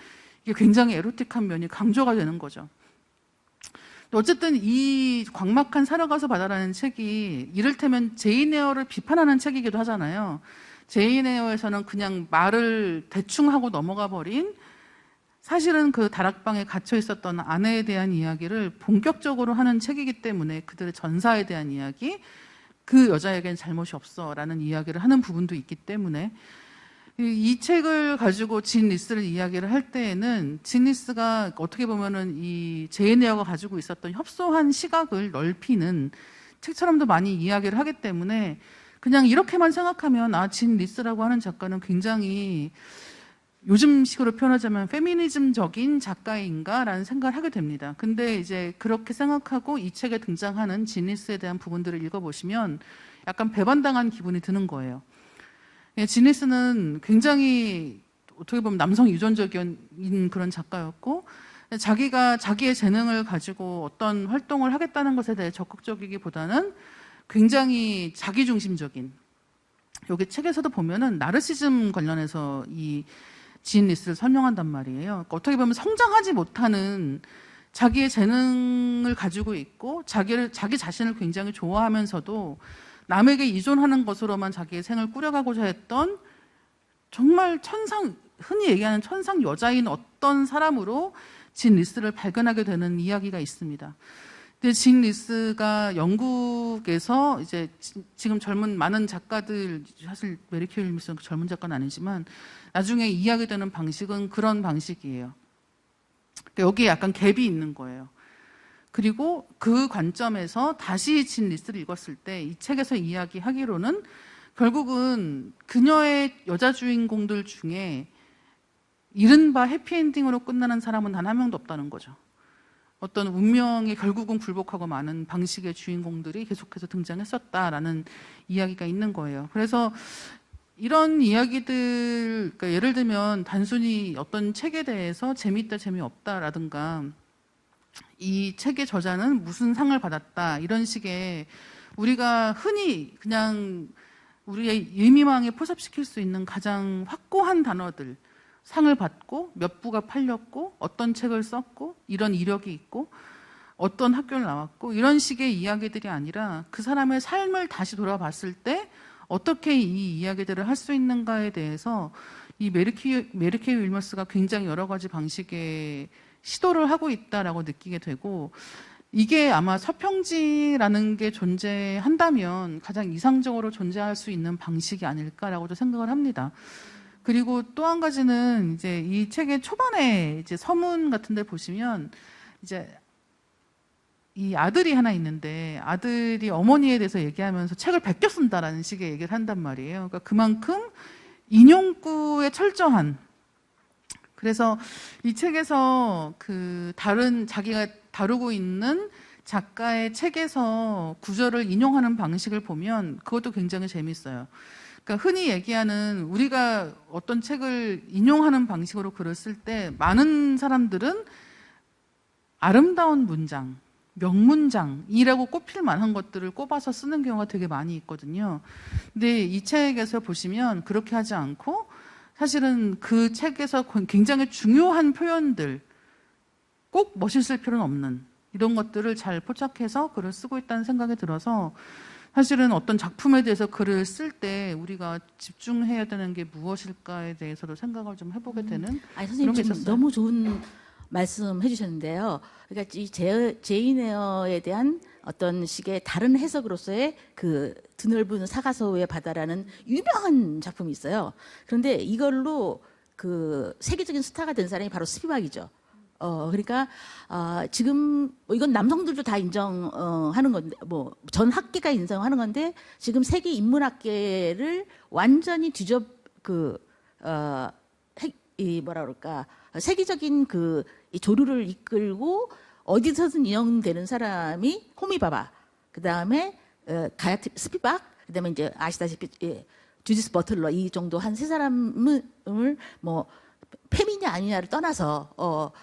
이게 굉장히 에로틱한 면이 강조가 되는 거죠. 어쨌든 이 광막한 살아가서 바다라는 책이 이를테면 제인 에어를 비판하는 책이기도 하잖아요. 제인 에어에서는 그냥 말을 대충 하고 넘어가 버린 사실은 그 다락방에 갇혀 있었던 아내에 대한 이야기를 본격적으로 하는 책이기 때문에 그들의 전사에 대한 이야기, 그 여자에겐 잘못이 없어라는 이야기를 하는 부분도 있기 때문에 이 책을 가지고 진 리스를 이야기를 할 때에는 진 리스가 어떻게 보면은 이 제인 에어가 가지고 있었던 협소한 시각을 넓히는 책처럼도 많이 이야기를 하기 때문에 그냥 이렇게만 생각하면 진 리스라고 하는 작가는 굉장히 요즘식으로 표현하자면 페미니즘적인 작가인가라는 생각을 하게 됩니다. 근데 이제 그렇게 생각하고 이 책에 등장하는 진 리스에 대한 부분들을 읽어보시면 약간 배반당한 기분이 드는 거예요. 진 리스는 굉장히 어떻게 보면 남성 유전적인 그런 작가였고 자기가 자기의 재능을 가지고 어떤 활동을 하겠다는 것에 대해 적극적이기보다는 굉장히 자기중심적인, 여기 책에서도 보면은 나르시즘 관련해서 이 진 리스를 설명한단 말이에요. 그러니까 어떻게 보면 성장하지 못하는 자기의 재능을 가지고 있고 자기 자신을 굉장히 좋아하면서도 남에게 의존하는 것으로만 자기의 생을 꾸려가고자 했던 정말 흔히 얘기하는 천상 여자인 어떤 사람으로 진 리스를 발견하게 되는 이야기가 있습니다. 근데 진 리스가 영국에서 이제 지금 젊은 많은 작가들, 사실 메리 큐리 윌리엄스는 젊은 작가는 아니지만 나중에 이야기되는 방식은 그런 방식이에요. 여기에 약간 갭이 있는 거예요. 그리고 그 관점에서 다시 진 리스를 읽었을 때 이 책에서 이야기하기로는 결국은 그녀의 여자 주인공들 중에 이른바 해피엔딩으로 끝나는 사람은 단 한 명도 없다는 거죠. 어떤 운명에 결국은 굴복하고 마는 방식의 주인공들이 계속해서 등장했었다라는 이야기가 있는 거예요. 그래서 이런 이야기들, 그러니까 예를 들면 단순히 어떤 책에 대해서 재미있다, 재미없다라든가 이 책의 저자는 무슨 상을 받았다 이런 식의 우리가 흔히 그냥 우리의 의미망에 포섭시킬 수 있는 가장 확고한 단어들, 상을 받고 몇 부가 팔렸고 어떤 책을 썼고 이런 이력이 있고 어떤 학교를 나왔고 이런 식의 이야기들이 아니라 그 사람의 삶을 다시 돌아봤을 때 어떻게 이 이야기들을 할 수 있는가에 대해서 이 메리케이 윌머스가 굉장히 여러 가지 방식의 시도를 하고 있다라고 느끼게 되고, 이게 아마 서평지라는 게 존재한다면 가장 이상적으로 존재할 수 있는 방식이 아닐까라고도 생각을 합니다. 그리고 또 한 가지는 이제 이 책의 초반에 이제 서문 같은 데 보시면 이제 이 아들이 하나 있는데 아들이 어머니에 대해서 얘기하면서 책을 베껴 쓴다라는 식의 얘기를 한단 말이에요. 그러니까 그만큼 인용구에 철저한, 그래서 이 책에서 그 자기가 다루고 있는 작가의 책에서 구절을 인용하는 방식을 보면 그것도 굉장히 재밌어요. 그러니까 흔히 얘기하는 우리가 어떤 책을 인용하는 방식으로 글을 쓸 때 많은 사람들은 아름다운 문장, 명문장이라고 꼽힐 만한 것들을 꼽아서 쓰는 경우가 되게 많이 있거든요. 근데 이 책에서 보시면 그렇게 하지 않고 사실은 그 책에서 굉장히 중요한 표현들, 꼭 멋있을 필요는 없는 이런 것들을 잘 포착해서 글을 쓰고 있다는 생각이 들어서 사실은 어떤 작품에 대해서 글을 쓸 때 우리가 집중해야 되는 게 무엇일까에 대해서도 생각을 좀 해보게 되는 아니 그런 선생님 게 지금 있었어요. 너무 좋은 말씀 해주셨는데요. 그러니까 이 제인 에어에 대한 어떤 식의 다른 해석으로서의 그 드넓은 사가서우의 바다라는 유명한 작품이 있어요. 그런데 이걸로 그 세계적인 스타가 된 사람이 바로 스피박이죠. 그러니까 지금 뭐 이건 남성들도 다 인정하는 건데 뭐 전 학계가 인정하는 건데 지금 세계 인문학계를 완전히 이 뭐라 그럴까 세계적인 이 조류를 이끌고 어디서든 인용되는 사람이 호미바바, 그 다음에 가야트 스피박, 그 다음에 이제 아시다시피 주디스 버틀러 이 정도 한 세 사람을 뭐 페미냐 아니냐를 떠나서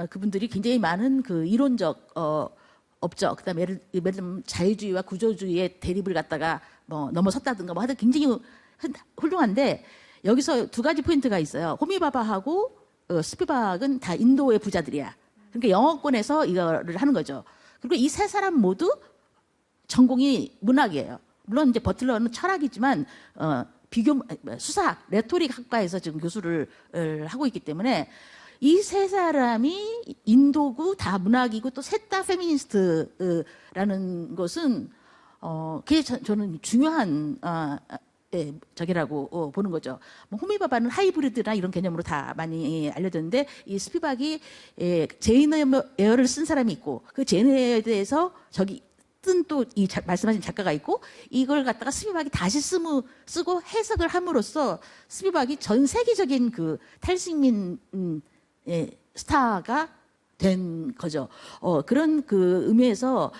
그분들이 굉장히 많은 그 이론적 업적, 그다음에 예를 들면 자유주의와 구조주의의 대립을 갖다가 뭐 넘어섰다든가 뭐 하여튼 굉장히 훌륭한데 여기서 두 가지 포인트가 있어요. 호미바바하고 스피박은 다 인도의 부자들이야. 그러니까 영어권에서 이거를 하는 거죠. 그리고 이 세 사람 모두 전공이 문학이에요. 물론 이제 버틀러는 철학이지만 수사학, 레토릭 학과에서 지금 교수를 하고 있기 때문에 이 세 사람이 인도고 다 문학이고 또 셋 다 페미니스트라는 것은 그게 저는 중요한 저기라고 보는 거죠. 뭐 호미바바는 하이브리드나 이런 개념으로 다 많이 알려졌는데 이 스피박이 제인 에어를 쓴 사람이 있고 그 제인 에어에 대해서 저기 쓴 또 이 말씀하신 작가가 있고 이걸 갖다가 스피박이 다시 쓰고 해석을 함으로써 스피박이 전 세계적인 그 탈식민 스타가 된 거죠. 그런 그 의미에서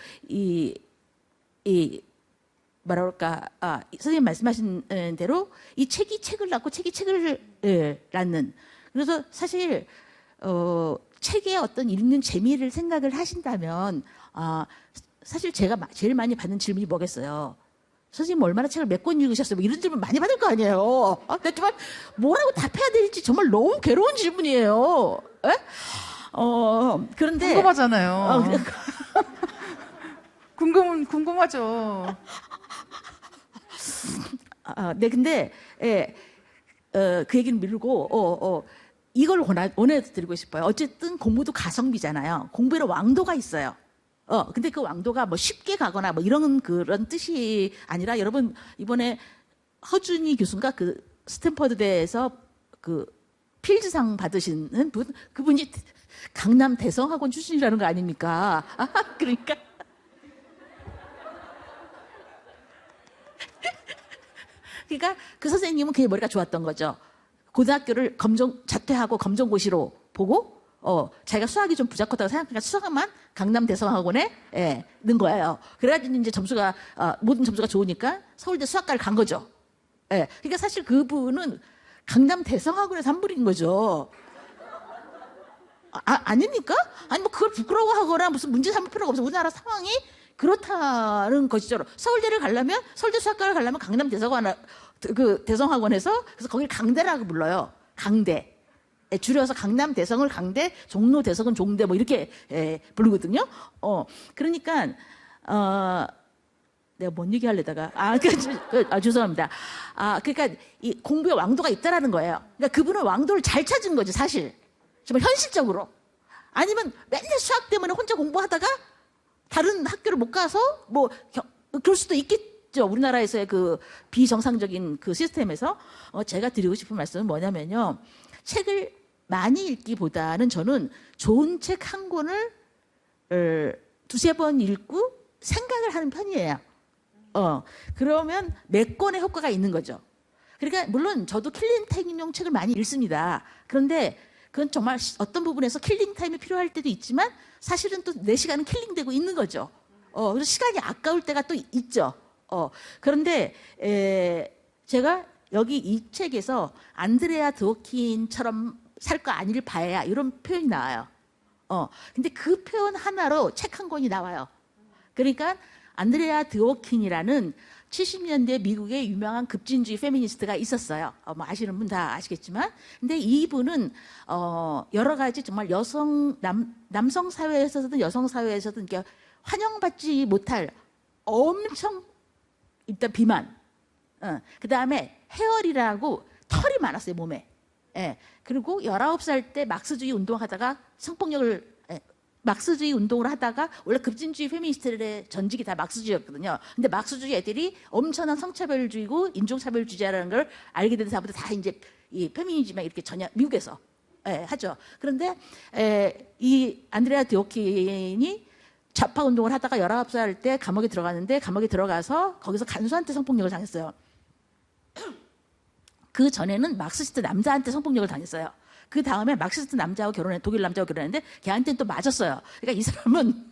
뭐라 그럴까, 선생님 말씀하신 대로 이 책이 책을 낳고 책이 책을 낳는. 그래서 사실, 책의 어떤 읽는 재미를 생각을 하신다면, 사실 제가 제일 많이 받는 질문이 뭐겠어요. 선생님 얼마나 책을 몇 권 읽으셨어요? 뭐 이런 질문 많이 받을 거 아니에요. 정말 뭐라고 답해야 될지 정말 너무 괴로운 질문이에요. 에? 그런데. 궁금하잖아요. 궁금하죠. 네, 근데, 그 얘기는 미루고, 이걸 원해드리고 싶어요. 어쨌든 공부도 가성비잖아요. 공부에는 왕도가 있어요. 근데 그 왕도가 뭐 쉽게 가거나 뭐 이런 그런 뜻이 아니라 여러분, 이번에 허준이 교수인가 그 스탠퍼드대에서 그 필즈상 받으신 그분이 강남 대성학원 출신이라는 거 아닙니까? 그러니까. 그러니까 그 선생님은 그게 머리가 좋았던 거죠. 고등학교를 자퇴하고 검정고시로 보고 자기가 수학이 좀 부족하다고 생각하니까 수학만 강남 대성학원에 넣은 거예요. 그래가지고 이제 모든 점수가 좋으니까 서울대 수학과를 간 거죠. 그러니까 사실 그분은 강남 대성학원에서 한 분인 거죠. 아닙니까? 아니 뭐 그걸 부끄러워하거나 무슨 문제 삼을 필요가 없어. 우리나라 상황이 그렇다는 것이죠. 서울대를 가려면 서울대 수학과를 가려면 강남 대성학원에서 그래서 거기를 강대라고 불러요. 강대. 줄여서 강남 대성을 강대, 종로 대성은 종대 뭐 이렇게 부르거든요. 그러니까 내가 뭔 얘기 하려다가 죄송합니다. 그러니까 이 공부의 왕도가 있다라는 거예요. 그러니까 그분은 왕도를 잘 찾은 거죠, 사실. 정말 현실적으로. 아니면 맨날 수학 때문에 혼자 공부하다가 다른 학교를 못 가서 뭐 그럴 수도 있겠죠. 우리나라에서의 그 비정상적인 그 시스템에서 제가 드리고 싶은 말씀은 뭐냐면요. 책을 많이 읽기보다는 저는 좋은 책 한 권을 두세 번 읽고 생각을 하는 편이에요. 그러면 몇 권의 효과가 있는 거죠. 그러니까 물론 저도 킬링타임용 책을 많이 읽습니다. 그런데 그건 정말 어떤 부분에서 킬링타임이 필요할 때도 있지만 사실은 또 내 시간은 킬링되고 있는 거죠. 그래서 시간이 아까울 때가 또 있죠. 그런데 제가 여기 이 책에서 안드레아 드워킨처럼 살 거 아닐 바에야 이런 표현이 나와요. 근데 그 표현 하나로 책 한 권이 나와요. 그러니까 안드레아 드워킨이라는 70년대 미국의 유명한 급진주의 페미니스트가 있었어요. 뭐 아시는 분 다 아시겠지만, 근데 이분은 여러 가지 정말 남성 사회에서든 여성 사회에서든 이렇게 환영받지 못할 엄청 일단 비만, 그 다음에 헤어리라고 털이 많았어요 몸에. 그리고 19살 때 막스주의 운동하다가 성폭력을 막스주의 운동을 하다가 원래 급진주의 페미니스트들의 전직이 다 막스주의였거든요. 근데 막스주의 애들이 엄청난 성차별주의고 인종차별주의자라는 걸 알게 된 사람들 다 이제 이 페미니즘에 이렇게 전혀 미국에서 하죠. 그런데 이 안드레아 드워킨이 좌파 운동을 하다가 19살 때 감옥에 들어갔는데 감옥에 들어가서 거기서 간수한테 성폭력을 당했어요. 그 전에는 막스시스트 남자한테 성폭력을 당했어요. 그 다음에 막스시스트 남자하고 독일 남자하고 결혼했는데 걔한테는 또 맞았어요. 그러니까 이 사람은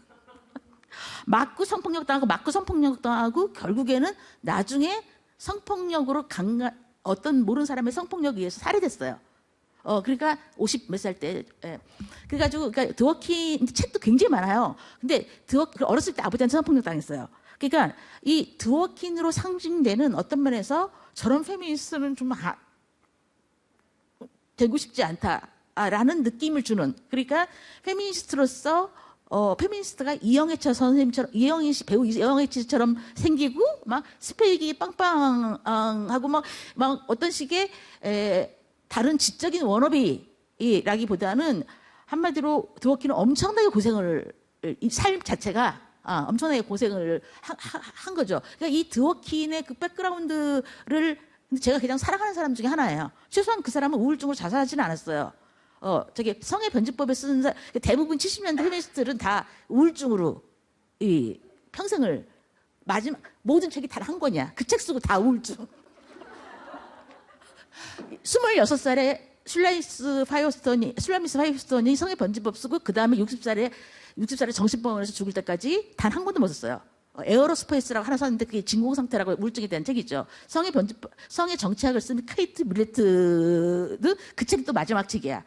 맞고 성폭력 당하고 결국에는 나중에 성폭력으로 어떤 모르는 사람의 성폭력에 의해서 살해됐어요. 그러니까 50 몇 살 때. 그래가지고, 그러니까 드워킨 책도 굉장히 많아요. 근데 어렸을 때 아버지한테 성폭력 당했어요. 그러니까 이 드워킨으로 상징되는 어떤 면에서 저런 페미니스트는 좀 되고 싶지 않다라는 느낌을 주는. 그러니까 페미니스트로서 페미니스트가 이영애처 선생님처럼 배우 이영애처럼 생기고 막 스펙이 빵빵하고 막 어떤 식의 다른 지적인 워너비라기보다는 한마디로 드워킨은 엄청나게 이 삶 자체가 엄청나게 고생을 한 거죠. 그러니까 이 드워킨의 그 백그라운드를 제가 그냥 사랑하는 사람 중에 하나예요. 최소한 그 사람은 우울증으로 자살하지는 않았어요. 저기 성의 변증법에 쓰는 대부분 70년대 페미니스트들은 다 우울증으로 이 평생을 마지막 모든 책이 단 한 권이야. 그 책 쓰고 다 우울증. 26살에 슐라미스 파이어스톤이 성의 변증법 쓰고 그 다음에 60살에 정신병원에서 죽을 때까지 단 한 권도 못 썼어요. 에어로스페이스라고 하나 썼는데 그게 진공 상태라고 우울증에 대한 책이죠. 성의 정치학을 쓴 케이트 밀레트도 그 책이 또 마지막 책이야.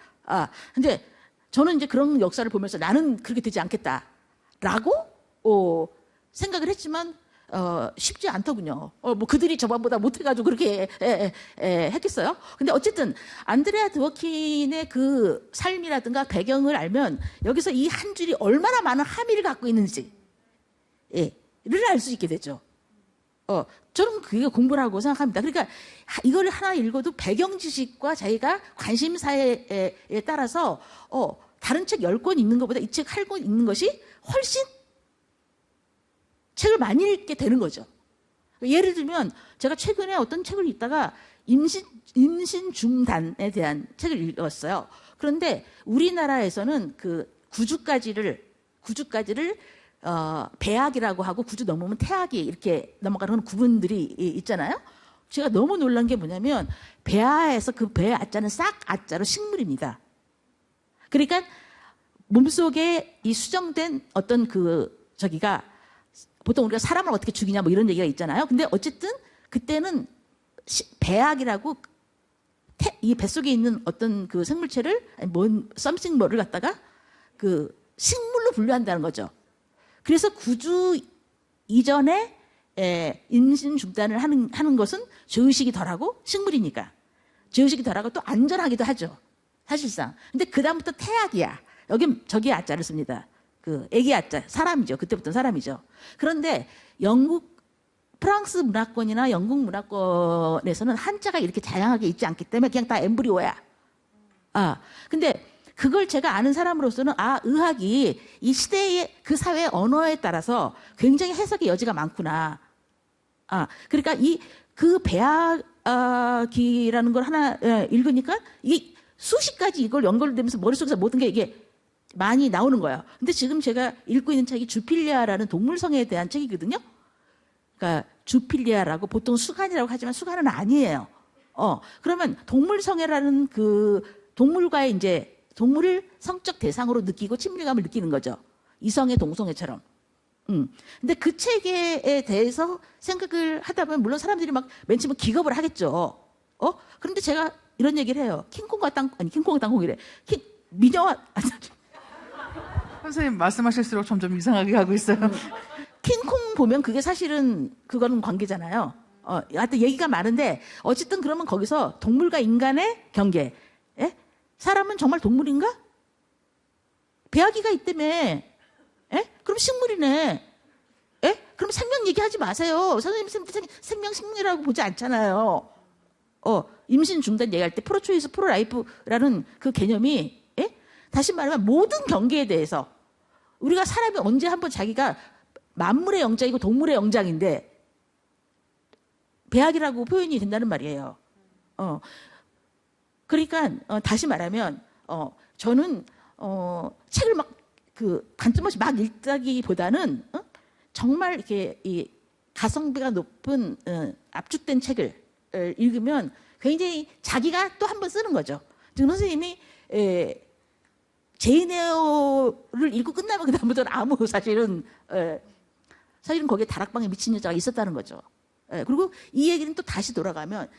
근데 저는 이제 그런 역사를 보면서 나는 그렇게 되지 않겠다라고 생각을 했지만 쉽지 않더군요. 뭐 그들이 저번보다 못해가지고 그렇게 했겠어요. 근데 어쨌든 안드레아 드워킨의 그 삶이라든가 배경을 알면 여기서 이 한 줄이 얼마나 많은 함의를 갖고 있는지 를 알 수 있게 되죠. 저는 그게 공부를 하고 생각합니다. 그러니까 이걸 하나 읽어도 배경 지식과 자기가 관심사에 따라서 다른 책 10권 읽는 것보다 이 책 8권 읽는 것이 훨씬 책을 많이 읽게 되는 거죠. 예를 들면 제가 최근에 어떤 책을 읽다가 임신 중단에 대한 책을 읽었어요. 그런데 우리나라에서는 그 구주까지를 배악이라고 하고 구주 넘으면 태악이 이렇게 넘어가는 구분들이 있잖아요. 제가 너무 놀란 게 뭐냐면 배아에서 그 배아자는 싹 아자로 식물입니다. 그러니까 몸속에 이 수정된 어떤 저기가 보통 우리가 사람을 어떻게 죽이냐 뭐 이런 얘기가 있잖아요. 근데 어쨌든 그때는 배악이라고 이 뱃속에 있는 어떤 그 생물체를 something 뭐를 갖다가 그 식물로 분류한다는 거죠. 그래서 구주 이전에 임신 중단을 하는 것은 죄의식이 덜하고 식물이니까 죄의식이 덜하고 또 안전하기도 하죠. 사실상. 근데 그다음부터 태악이야. 저기 아자를 씁니다. 그 애기 아자 사람이죠. 그때부터는 사람이죠. 그런데 프랑스 문화권이나 영국 문화권에서는 한자가 이렇게 다양하게 있지 않기 때문에 그냥 다 엠브리오야. 근데 그걸 제가 아는 사람으로서는 의학이 이 시대의 그 사회의 언어에 따라서 굉장히 해석의 여지가 많구나. 그러니까 그 배아기라는 걸 하나 읽으니까 이게 수십 가지 이걸 연결되면서 머릿속에서 모든 게 이게 많이 나오는 거예요. 근데 지금 제가 읽고 있는 책이 주필리아라는 동물성에 대한 책이거든요. 그러니까 주필리아라고 보통 수간이라고 하지만 수간은 아니에요. 그러면 동물성애라는 그 동물과의 이제 동물을 성적 대상으로 느끼고 친밀감을 느끼는 거죠. 이성의 동성애처럼. 근데 그 책에 대해서 생각을 하다 보면 물론 사람들이 막 맨 처음에 기겁을 하겠죠. 그런데 제가 이런 얘기를 해요. 킹콩과 땅콩이래. 미녀와 선생님 말씀하실수록 점점 이상하게 하고 있어요. 킹콩 보면 그게 사실은 그거는 관계잖아요. 하여튼 얘기가 많은데 어쨌든 그러면 거기서 동물과 인간의 경계. 예? 사람은 정말 동물인가? 배아기가 있다며. 예? 그럼 식물이네. 예? 그럼 생명 얘기하지 마세요. 선생님 생명 식물이라고 보지 않잖아요. 임신 중단 얘기할 때 프로초이스 프로라이프라는 그 개념이 다시 말하면 모든 경계에 대해서 우리가 사람이 언제 한번 자기가 만물의 영장이고 동물의 영장인데 배악이라고 표현이 된다는 말이에요. 그러니까 다시 말하면 저는 책을 막 그 관점 없이 막 읽다기보다는 정말 이렇게 이 가성비가 높은 압축된 책을 읽으면 굉장히 자기가 또 한 번 쓰는 거죠. 지금 선생님이 제이네어를 읽고 끝나면 그다음부터는 아무 사실은 거기에 다락방에 미친 여자가 있었다는 거죠. 그리고 이 얘기는 또 다시 돌아가면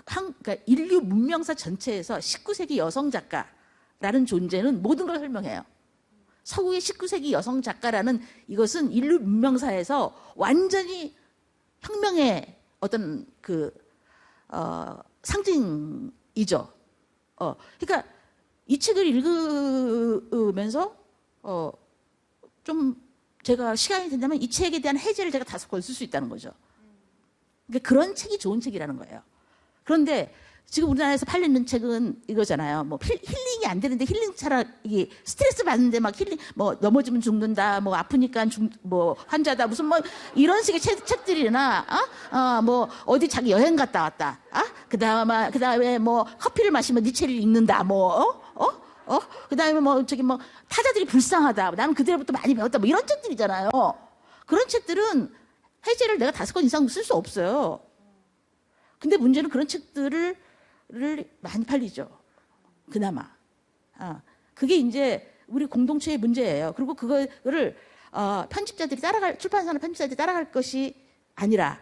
그러니까 인류 문명사 전체에서 19세기 여성 작가라는 존재는 모든 걸 설명해요. 서구의 19세기 여성 작가라는 이것은 인류 문명사에서 완전히 혁명의 어떤 상징이죠. 그러니까 이 책을 읽으면서 좀 제가 시간이 된다면 이 책에 대한 해제를 제가 5권 쓸 수 있다는 거죠. 그러니까 그런 책이 좋은 책이라는 거예요. 그런데 지금 우리나라에서 팔리는 책은 이거잖아요. 뭐 힐링이 안 되는데 힐링 이게 스트레스 받는데 막 힐링 뭐 넘어지면 죽는다, 뭐 아프니까 뭐 환자다, 무슨 뭐 이런 식의 책들이나 뭐 어디 자기 여행 갔다 왔다, 그다음에 뭐 커피를 마시면 니체를 읽는다, 그다음에 뭐 타자들이 불쌍하다, 나는 그대로부터 많이 배웠다, 뭐 이런 책들이잖아요. 그런 책들은 해제를 내가 5권 이상 쓸 수 없어요. 근데 문제는 그런 책들을 많이 팔리죠. 그나마. 그게 이제 우리 공동체의 문제예요. 그리고 그거를 출판사나 편집자들이 따라갈 것이 아니라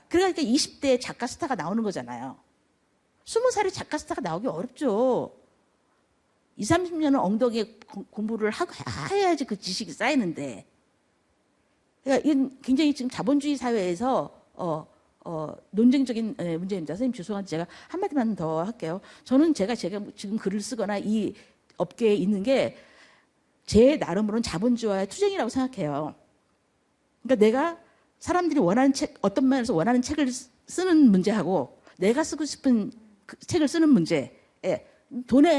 그러니까 20대 작가 스타가 나오는 거잖아요. 20살의 작가 스타가 나오기 어렵죠. 20, 30년은 엉덩이에 공부를 하고 해야지 그 지식이 쌓이는데. 그러니까 이건 굉장히 지금 자본주의 사회에서 논쟁적인 문제입니다. 선생님 죄송한데 제가 한마디만 더 할게요. 저는 제가 지금 글을 쓰거나 이 업계에 있는 게 제 나름으로는 자본주의와의 투쟁이라고 생각해요. 그러니까 내가 사람들이 원하는 책, 어떤 면에서 원하는 책을 쓰는 문제하고 내가 쓰고 싶은 그 책을 쓰는 문제,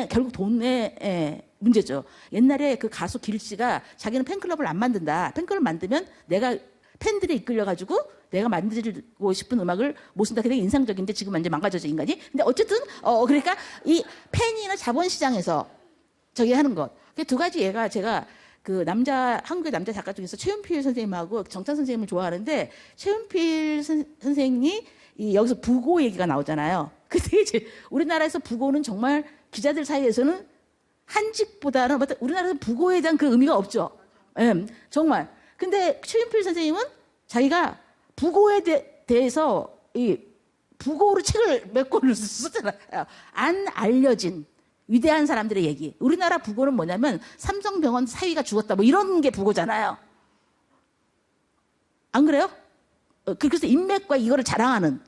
결국 돈의 문제죠. 옛날에 그 가수 길씨가 자기는 팬클럽을 안 만든다. 팬클럽 만들면 내가 팬들에 이끌려가지고 내가 만들고 싶은 음악을 못 쓴다. 그게 인상적인데 지금 완전 망가져져 인간이. 근데 어쨌든 그러니까 이 팬이나 자본시장에서 저기 하는 것. 그 두 가지 예가 제가 그 한국의 남자 작가 중에서 최윤필 선생님하고 정찬 선생님을 좋아하는데 최윤필 선생님이 여기서 부고 얘기가 나오잖아요. 근데 이제 우리나라에서 부고는 정말 기자들 사이에서는 한직보다는 우리나라에서 부고에 대한 그 의미가 없죠. 정말. 근데 최윤필 선생님은 자기가 부고에 대해서 이 부고로 책을 몇 권을 썼잖아요. 안 알려진 위대한 사람들의 얘기. 우리나라 부고는 뭐냐면 삼성병원 사위가 죽었다, 뭐 이런 게 부고잖아요. 안 그래요? 그래서 인맥과 이거를 자랑하는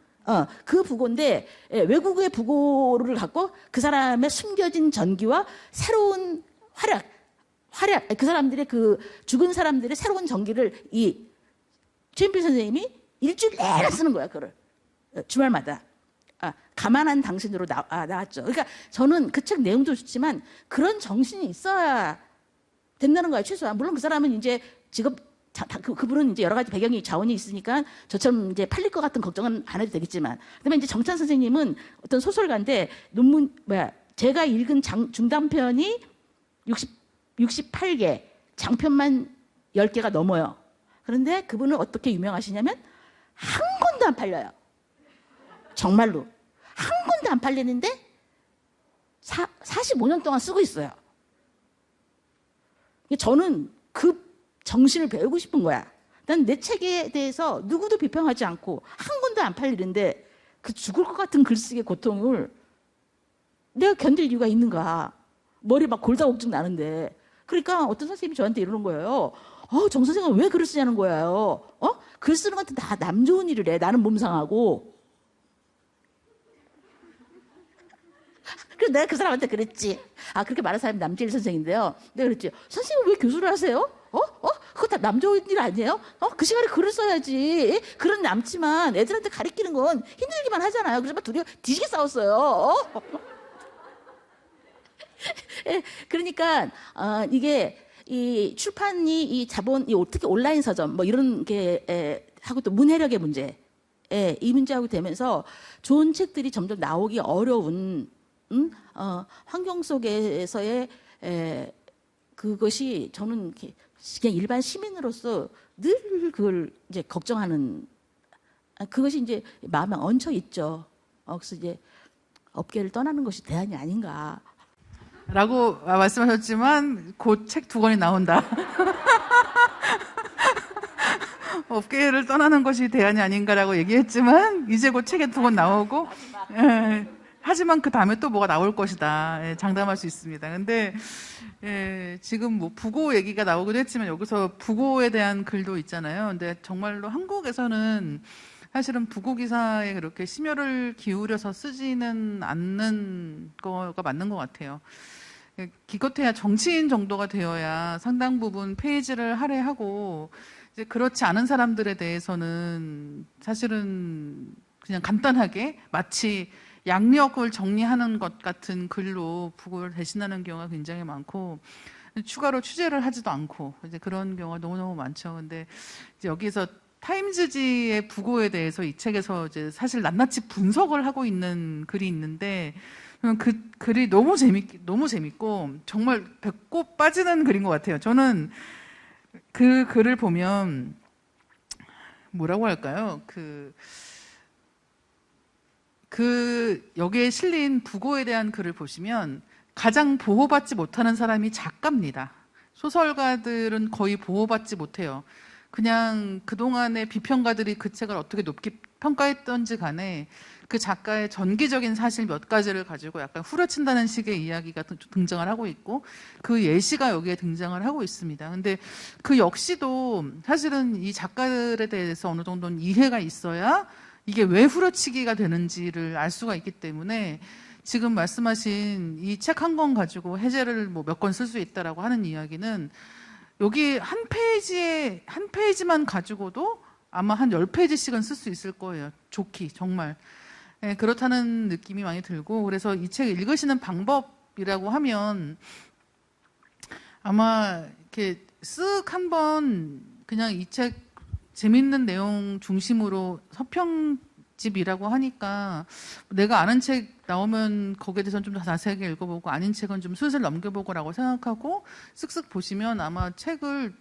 그 부고인데, 외국의 부고를 갖고 그 사람의 숨겨진 전기와 새로운 활약, 그 사람들의 그 죽은 사람들의 새로운 전기를 이 최인필 선생님이 일주일 내내 쓰는 거야, 그거를. 주말마다. 가만한 당신으로 나왔죠. 그러니까 저는 그 책 내용도 좋지만 그런 정신이 있어야 된다는 거예요, 최소한. 물론 그 사람은 이제 그분은 이제 여러 가지 배경이 자원이 있으니까 저처럼 이제 팔릴 것 같은 걱정은 안 해도 되겠지만. 그다음에 이제 정찬 선생님은 어떤 소설가인데 제가 읽은 중단편이 68개, 장편만 10개가 넘어요. 그런데 그분은 어떻게 유명하시냐면 한 권도 안 팔려요. 정말로. 한 권도 안 팔리는데 45년 동안 쓰고 있어요. 저는 그 정신을 배우고 싶은 거야. 난 내 책에 대해서 누구도 비평하지 않고 한 권도 안 팔리는데 그 죽을 것 같은 글쓰기의 고통을 내가 견딜 이유가 있는가. 머리 막 골다공증 나는데. 그러니까 어떤 선생님이 저한테 이러는 거예요. 정 선생은 왜 글을 쓰냐는 거예요. 글 쓰는 것도 다 남 좋은 일을 해. 나는 몸 상하고. 그래서 내가 그 사람한테 그랬지. 그렇게 말한 사람이 남재일 선생인데요. 내가 그랬지. 선생님 왜 교수를 하세요? 그거 다 남 좋은 일 아니에요? 그 시간에 글을 써야지. 글은 남지만 애들한테 가르치는 건 힘들기만 하잖아요. 그래서 막 둘이 뒤지게 싸웠어요. 그러니까 이게 이 출판이 이 자본, 특히 온라인 서점 뭐 이런 게 하고 또 문해력의 문제, 이 문제하고 되면서 좋은 책들이 점점 나오기 어려운 환경 속에서의 그것이 저는 그냥 일반 시민으로서 늘 그걸 이제 걱정하는, 그것이 이제 마음에 얹혀 있죠. 그래서 이제 업계를 떠나는 것이 대안이 아닌가. 라고 말씀하셨지만 곧 책 2권이 나온다. 업계를 떠나는 것이 대안이 아닌가라고 얘기했지만 이제 곧 책에 2권 나오고, 하지만 그 다음에 또 뭐가 나올 것이다, 장담할 수 있습니다. 근데 지금 뭐 부고 얘기가 나오기도 했지만 여기서 부고에 대한 글도 있잖아요. 근데 정말로 한국에서는 사실은 부고 기사에 그렇게 심혈을 기울여서 쓰지는 않는 거가 맞는 것 같아요. 기껏해야 정치인 정도가 되어야 상당 부분 페이지를 할애하고, 이제 그렇지 않은 사람들에 대해서는 사실은 그냥 간단하게 마치 양력을 정리하는 것 같은 글로 부고를 대신하는 경우가 굉장히 많고, 추가로 취재를 하지도 않고 이제 그런 경우가 너무너무 많죠. 근데 이제 여기서 타임즈지의 부고에 대해서 이 책에서 이제 사실 낱낱이 분석을 하고 있는 글이 있는데, 그 글이 너무 재밌고 정말 배꼽 빠지는 글인 것 같아요. 저는 그 글을 보면 뭐라고 할까요? 여기에 실린 부고에 대한 글을 보시면 가장 보호받지 못하는 사람이 작가입니다. 소설가들은 거의 보호받지 못해요. 그냥 그동안의 비평가들이 그 책을 어떻게 높게 평가했던지 간에 그 작가의 전기적인 사실 몇 가지를 가지고 약간 후려친다는 식의 이야기가 등장을 하고 있고, 그 예시가 여기에 등장을 하고 있습니다. 근데 그 역시도 사실은 이 작가들에 대해서 어느 정도는 이해가 있어야 이게 왜 후려치기가 되는지를 알 수가 있기 때문에, 지금 말씀하신 이 책 한 권 가지고 해제를 뭐 몇 권 쓸 수 있다라고 하는 이야기는 여기 한 페이지만 가지고도 아마 한 10페이지씩은 쓸 수 있을 거예요. 좋기, 정말. 그렇다는 느낌이 많이 들고, 그래서 이 책 읽으시는 방법이라고 하면 아마 이렇게 쓱 한번 그냥 이 책 재밌는 내용 중심으로 서평집이라고 하니까 내가 아는 책 나오면 거기에 대해서는 좀 더 자세하게 읽어보고, 아닌 책은 좀 슬슬 넘겨보고라고 생각하고 쓱쓱 보시면 아마 책을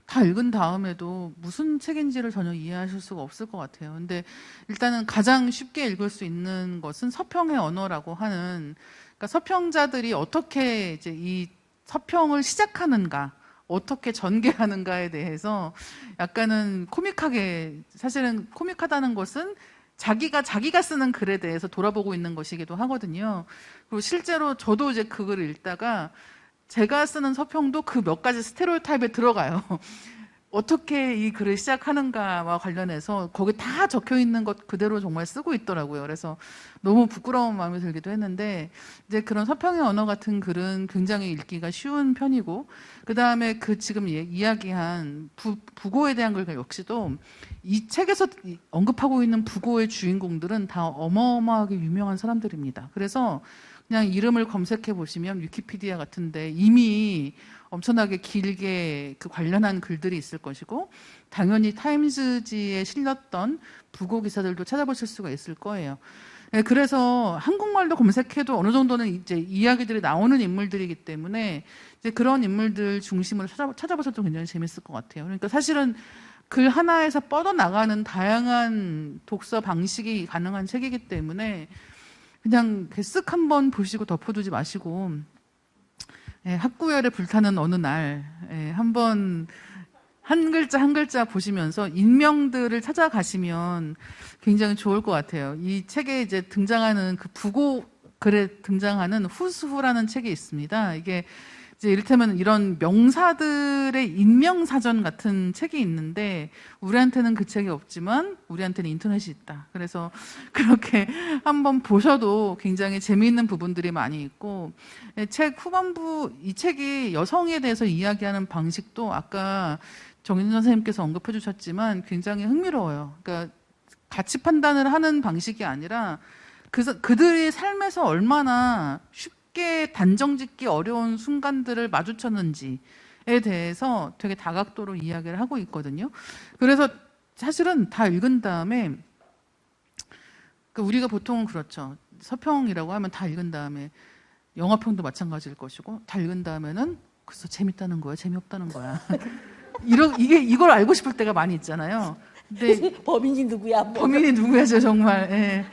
다 읽은 다음에도 무슨 책인지를 전혀 이해하실 수가 없을 것 같아요. 근데 일단은 가장 쉽게 읽을 수 있는 것은 서평의 언어라고 하는, 그러니까 서평자들이 어떻게 이제 이 서평을 시작하는가, 어떻게 전개하는가에 대해서 약간은 코믹하게, 사실은 코믹하다는 것은 자기가 쓰는 글에 대해서 돌아보고 있는 것이기도 하거든요. 그리고 실제로 저도 이제 그 글을 읽다가 제가 쓰는 서평도 그 몇 가지 스테레오타입에 들어가요. 어떻게 이 글을 시작하는가와 관련해서 거기 다 적혀 있는 것 그대로 정말 쓰고 있더라고요. 그래서 너무 부끄러운 마음이 들기도 했는데, 이제 그런 서평의 언어 같은 글은 굉장히 읽기가 쉬운 편이고, 그 다음에 그 지금 이야기한 부고에 대한 글 역시도 이 책에서 언급하고 있는 부고의 주인공들은 다 어마어마하게 유명한 사람들입니다. 그래서 그냥 이름을 검색해 보시면 위키피디아 같은데 이미 엄청나게 길게 그 관련한 글들이 있을 것이고, 당연히 타임즈지에 실렸던 부고 기사들도 찾아보실 수가 있을 거예요. 그래서 한국말로 검색해도 어느 정도는 이제 이야기들이 나오는 인물들이기 때문에 이제 그런 인물들 중심으로 찾아보셔도 굉장히 재밌을 것 같아요. 그러니까 사실은 글 하나에서 뻗어나가는 다양한 독서 방식이 가능한 책이기 때문에 그냥 쓱 한번 보시고 덮어두지 마시고, 학구열에 불타는 어느 날 한번 한 글자 한 글자 보시면서 인명들을 찾아가시면 굉장히 좋을 것 같아요. 이 책에 이제 등장하는 그 부고 글에 등장하는 후스후라는 책이 있습니다. 이게 이제 이를테면 이런 명사들의 인명사전 같은 책이 있는데 우리한테는 그 책이 없지만 우리한테는 인터넷이 있다. 그래서 그렇게 한번 보셔도 굉장히 재미있는 부분들이 많이 있고 책 후반부 이 책이 여성에 대해서 이야기하는 방식도 아까 정윤 선생님께서 언급해 주셨지만 굉장히 흥미로워요. 그러니까 가치 판단을 하는 방식이 아니라 그들의 삶에서 얼마나 쉽게 단정짓기 어려운 순간들을 마주쳤는지에 대해서 되게 다각도로 이야기를 하고 있거든요. 그래서 사실은 다 읽은 다음에 우리가 보통은 그렇죠. 서평이라고 하면 다 읽은 다음에 영화평도 마찬가지일 것이고 다 읽은 다음에는 그래서 재밌다는 거야, 재미없다는 거야. 이걸 알고 싶을 때가 많이 있잖아요. 근데 범인이 누구야? 뭐. 범인이 누구야, 저 정말. 예.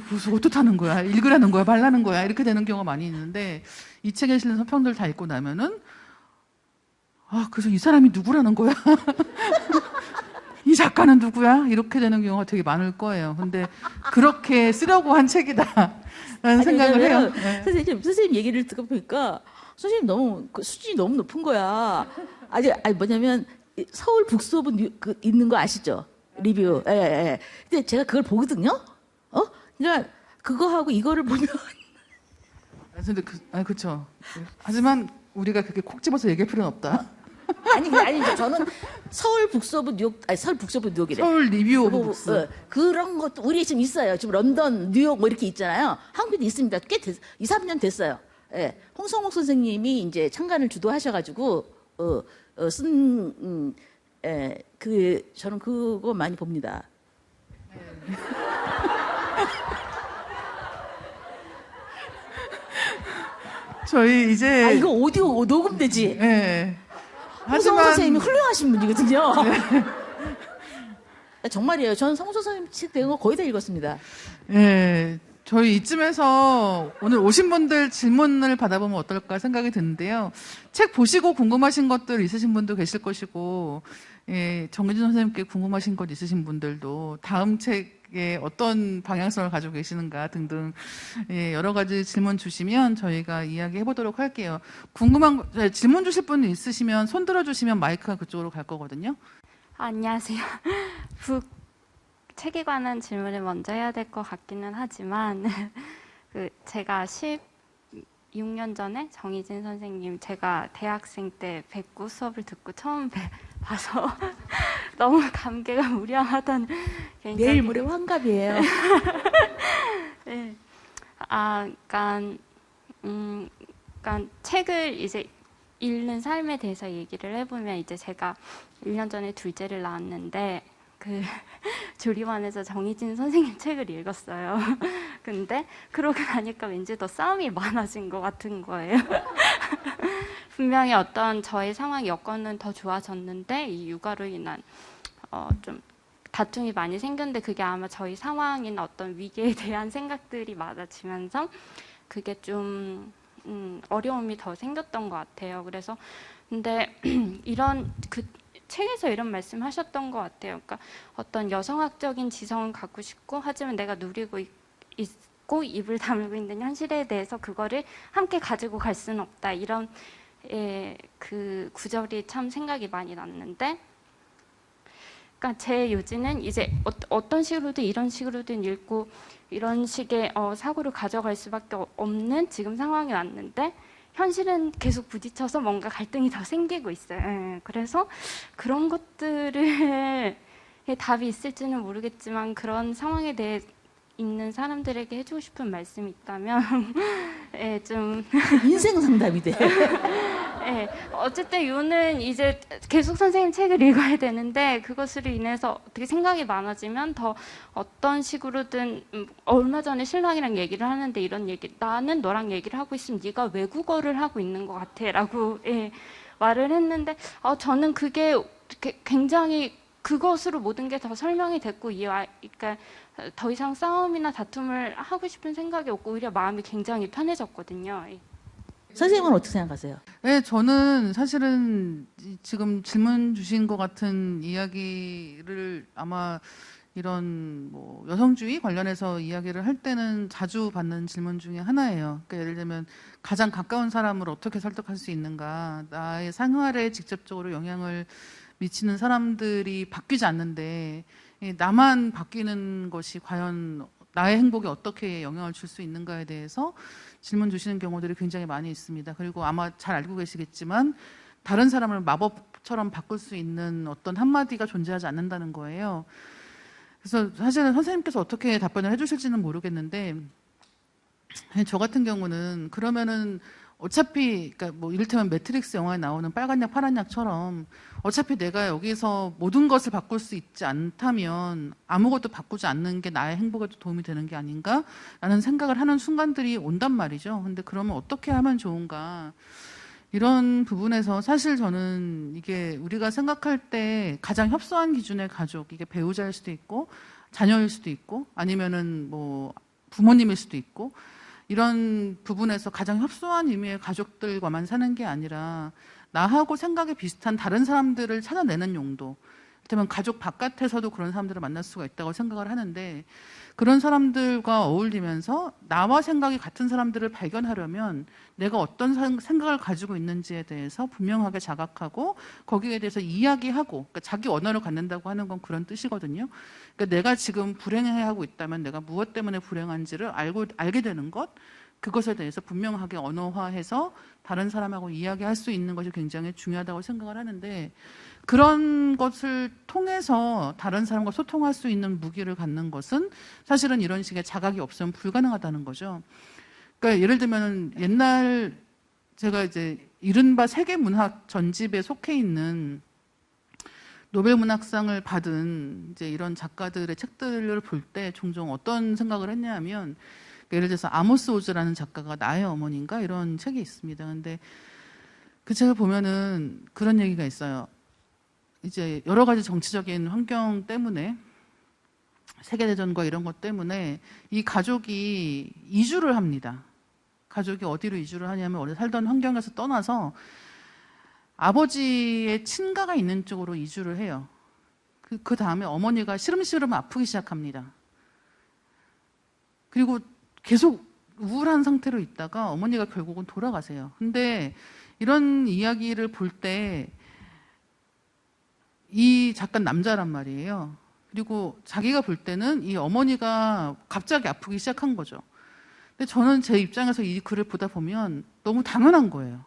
그래서 어떡하는 거야? 읽으라는 거야? 말라는 거야? 이렇게 되는 경우가 많이 있는데 이 책에 실린 서평들 다 읽고 나면은 그래서 이 사람이 누구라는 거야? 이 작가는 누구야? 이렇게 되는 경우가 되게 많을 거예요. 근데 그렇게 쓰려고 한 책이다라는 생각을 해요. 네. 선생님 얘기를 듣고 보니까 선생님 너무 수준이 너무 높은 거야. 아니 뭐냐면 서울 북소부 있는 거 아시죠? 리뷰. 예, 예. 근데 제가 그걸 보거든요. 그러니까 그거하고 이거를 보면 근데 그렇죠. 하지만 우리가 그렇게 콕 집어서 얘기할 필요는 없다. 아니 저는 서울 북서부 뉴욕이래. 서울 리뷰 오브 북스. 그런 것도 우리 지금 있어요. 지금 런던, 뉴욕 뭐 이렇게 있잖아요. 한국에도 있습니다. 꽤 2, 3년 됐어요. 예. 홍성욱 선생님이 이제 창간을 주도하셔가지고 저는 그거 많이 봅니다. 저희 이제 이거 오디오 녹음되지. 네. 홍성욱 선생님이 훌륭하신 분이거든요. 네. 정말이에요. 저는 성우 선생님 책 내용 거의 다 읽었습니다. 네. 저희 이쯤에서 오늘 오신 분들 질문을 받아보면 어떨까 생각이 드는데요. 책 보시고 궁금하신 것들 있으신 분도 계실 것이고, 정혜진 선생님께 궁금하신 것 있으신 분들도 다음 책에 어떤 방향성을 가지고 계시는가 등등 여러 가지 질문 주시면 저희가 이야기해 보도록 할게요. 질문 주실 분 있으시면 손 들어주시면 마이크가 그쪽으로 갈 거거든요. 안녕하세요. 책에 관한 질문을 먼저 해야 될 것 같기는 하지만 제가 16년 전에 정희진 선생님 제가 대학생 때 뵙고 수업을 듣고 처음 봐서 너무 감개가 무량하던 굉장히 내일 모레 환갑이에요. 네. 그러니까 책을 이제 읽는 삶에 대해서 얘기를 해보면 이제 제가 1년 전에 둘째를 낳았는데 조리원에서 정희진 선생님 책을 읽었어요. 근데 그러고 나니까 왠지 더 싸움이 많아진 것 같은 거예요. 분명히 어떤 저의 상황 여건은 더 좋아졌는데 이 육아로 인한 좀 다툼이 많이 생겼는데 그게 아마 저희 상황이나 어떤 위기에 대한 생각들이 많아지면서 그게 좀 어려움이 더 생겼던 것 같아요. 그래서 근데 책에서 이런 말씀하셨던 것 같아요. 그러니까 어떤 여성학적인 지성은 갖고 싶고 하지만 내가 누리고 있고 입을 다물고 있는 현실에 대해서 그거를 함께 가지고 갈 수는 없다. 이런 그 구절이 참 생각이 많이 났는데 그러니까 제 요지는 이제 어떤 식으로든 이런 식으로든 읽고 이런 식의 사고를 가져갈 수밖에 없는 지금 상황이 왔는데 현실은 계속 부딪혀서 뭔가 갈등이 더 생기고 있어요. 그래서 그런 것들을 답이 있을지는 모르겠지만 그런 상황에 대해 있는 사람들에게 해주고 싶은 말씀이 있다면 좀 인생 상담이 돼. 어쨌든 이유는 이제 계속 선생님 책을 읽어야 되는데 그것으로 인해서 어떻게 생각이 많아지면 더 어떤 식으로든 얼마 전에 신랑이랑 얘기를 하는데 이런 얘기 나는 너랑 얘기를 하고 있으면 네가 외국어를 하고 있는 것 같아 라고 말을 했는데 저는 그게 굉장히 그것으로 모든 게 더 설명이 됐고 그러니까 더 이상 싸움이나 다툼을 하고 싶은 생각이 없고 오히려 마음이 굉장히 편해졌거든요. 선생님은 어떻게 생각하세요? 네, 저는 사실은 지금 질문 주신 것 같은 이야기를 아마 이런 뭐 여성주의 관련해서 이야기를 할 때는 자주 받는 질문 중에 하나예요. 그러니까 예를 들면 가장 가까운 사람을 어떻게 설득할 수 있는가, 나의 생활에 직접적으로 영향을 미치는 사람들이 바뀌지 않는데 나만 바뀌는 것이 과연 나의 행복에 어떻게 영향을 줄 수 있는가에 대해서 질문 주시는 경우들이 굉장히 많이 있습니다. 그리고 아마 잘 알고 계시겠지만 다른 사람을 마법처럼 바꿀 수 있는 어떤 한마디가 존재하지 않는다는 거예요. 그래서 사실은 선생님께서 어떻게 답변을 해주실지는 모르겠는데 저 같은 경우는 그러면은 어차피 그러니까 뭐 이를테면 매트릭스 영화에 나오는 빨간 약 파란 약처럼 어차피 내가 여기서 모든 것을 바꿀 수 있지 않다면 아무것도 바꾸지 않는 게 나의 행복에도 도움이 되는 게 아닌가라는 생각을 하는 순간들이 온단 말이죠. 근데 그러면 어떻게 하면 좋은가? 이런 부분에서 사실 저는 이게 우리가 생각할 때 가장 협소한 기준의 가족, 이게 배우자일 수도 있고 자녀일 수도 있고 아니면은 뭐 부모님일 수도 있고 이런 부분에서 가장 협소한 의미의 가족들과만 사는 게 아니라 나하고 생각이 비슷한 다른 사람들을 찾아내는 용도. 그렇다면 가족 바깥에서도 그런 사람들을 만날 수가 있다고 생각을 하는데 그런 사람들과 어울리면서 나와 생각이 같은 사람들을 발견하려면 내가 어떤 생각을 가지고 있는지에 대해서 분명하게 자각하고 거기에 대해서 이야기하고 그러니까 자기 언어를 갖는다고 하는 건 그런 뜻이거든요. 그러니까 내가 지금 불행해하고 있다면 내가 무엇 때문에 불행한지를 알게 되는 것 그것에 대해서 분명하게 언어화해서 다른 사람하고 이야기할 수 있는 것이 굉장히 중요하다고 생각을 하는데 그런 것을 통해서 다른 사람과 소통할 수 있는 무기를 갖는 것은 사실은 이런 식의 자각이 없으면 불가능하다는 거죠. 그러니까 예를 들면 옛날 제가 이제 이른바 세계문학 전집에 속해 있는 노벨문학상을 받은 이제 이런 작가들의 책들을 볼 때 종종 어떤 생각을 했냐면 예를 들어서 아모스 오즈라는 작가가 나의 어머니인가 이런 책이 있습니다. 근데 그 책을 보면은 그런 얘기가 있어요. 이제 여러 가지 정치적인 환경 때문에 세계대전과 이런 것 때문에 이 가족이 이주를 합니다. 가족이 어디로 이주를 하냐면 원래 살던 환경에서 떠나서 아버지의 친가가 있는 쪽으로 이주를 해요. 그 다음에 어머니가 시름시름 아프기 시작합니다. 그리고 계속 우울한 상태로 있다가 어머니가 결국은 돌아가세요. 근데 이런 이야기를 볼 때 이 작가는 남자란 말이에요. 그리고 자기가 볼 때는 이 어머니가 갑자기 아프기 시작한 거죠. 근데 저는 제 입장에서 이 글을 보다 보면 너무 당연한 거예요.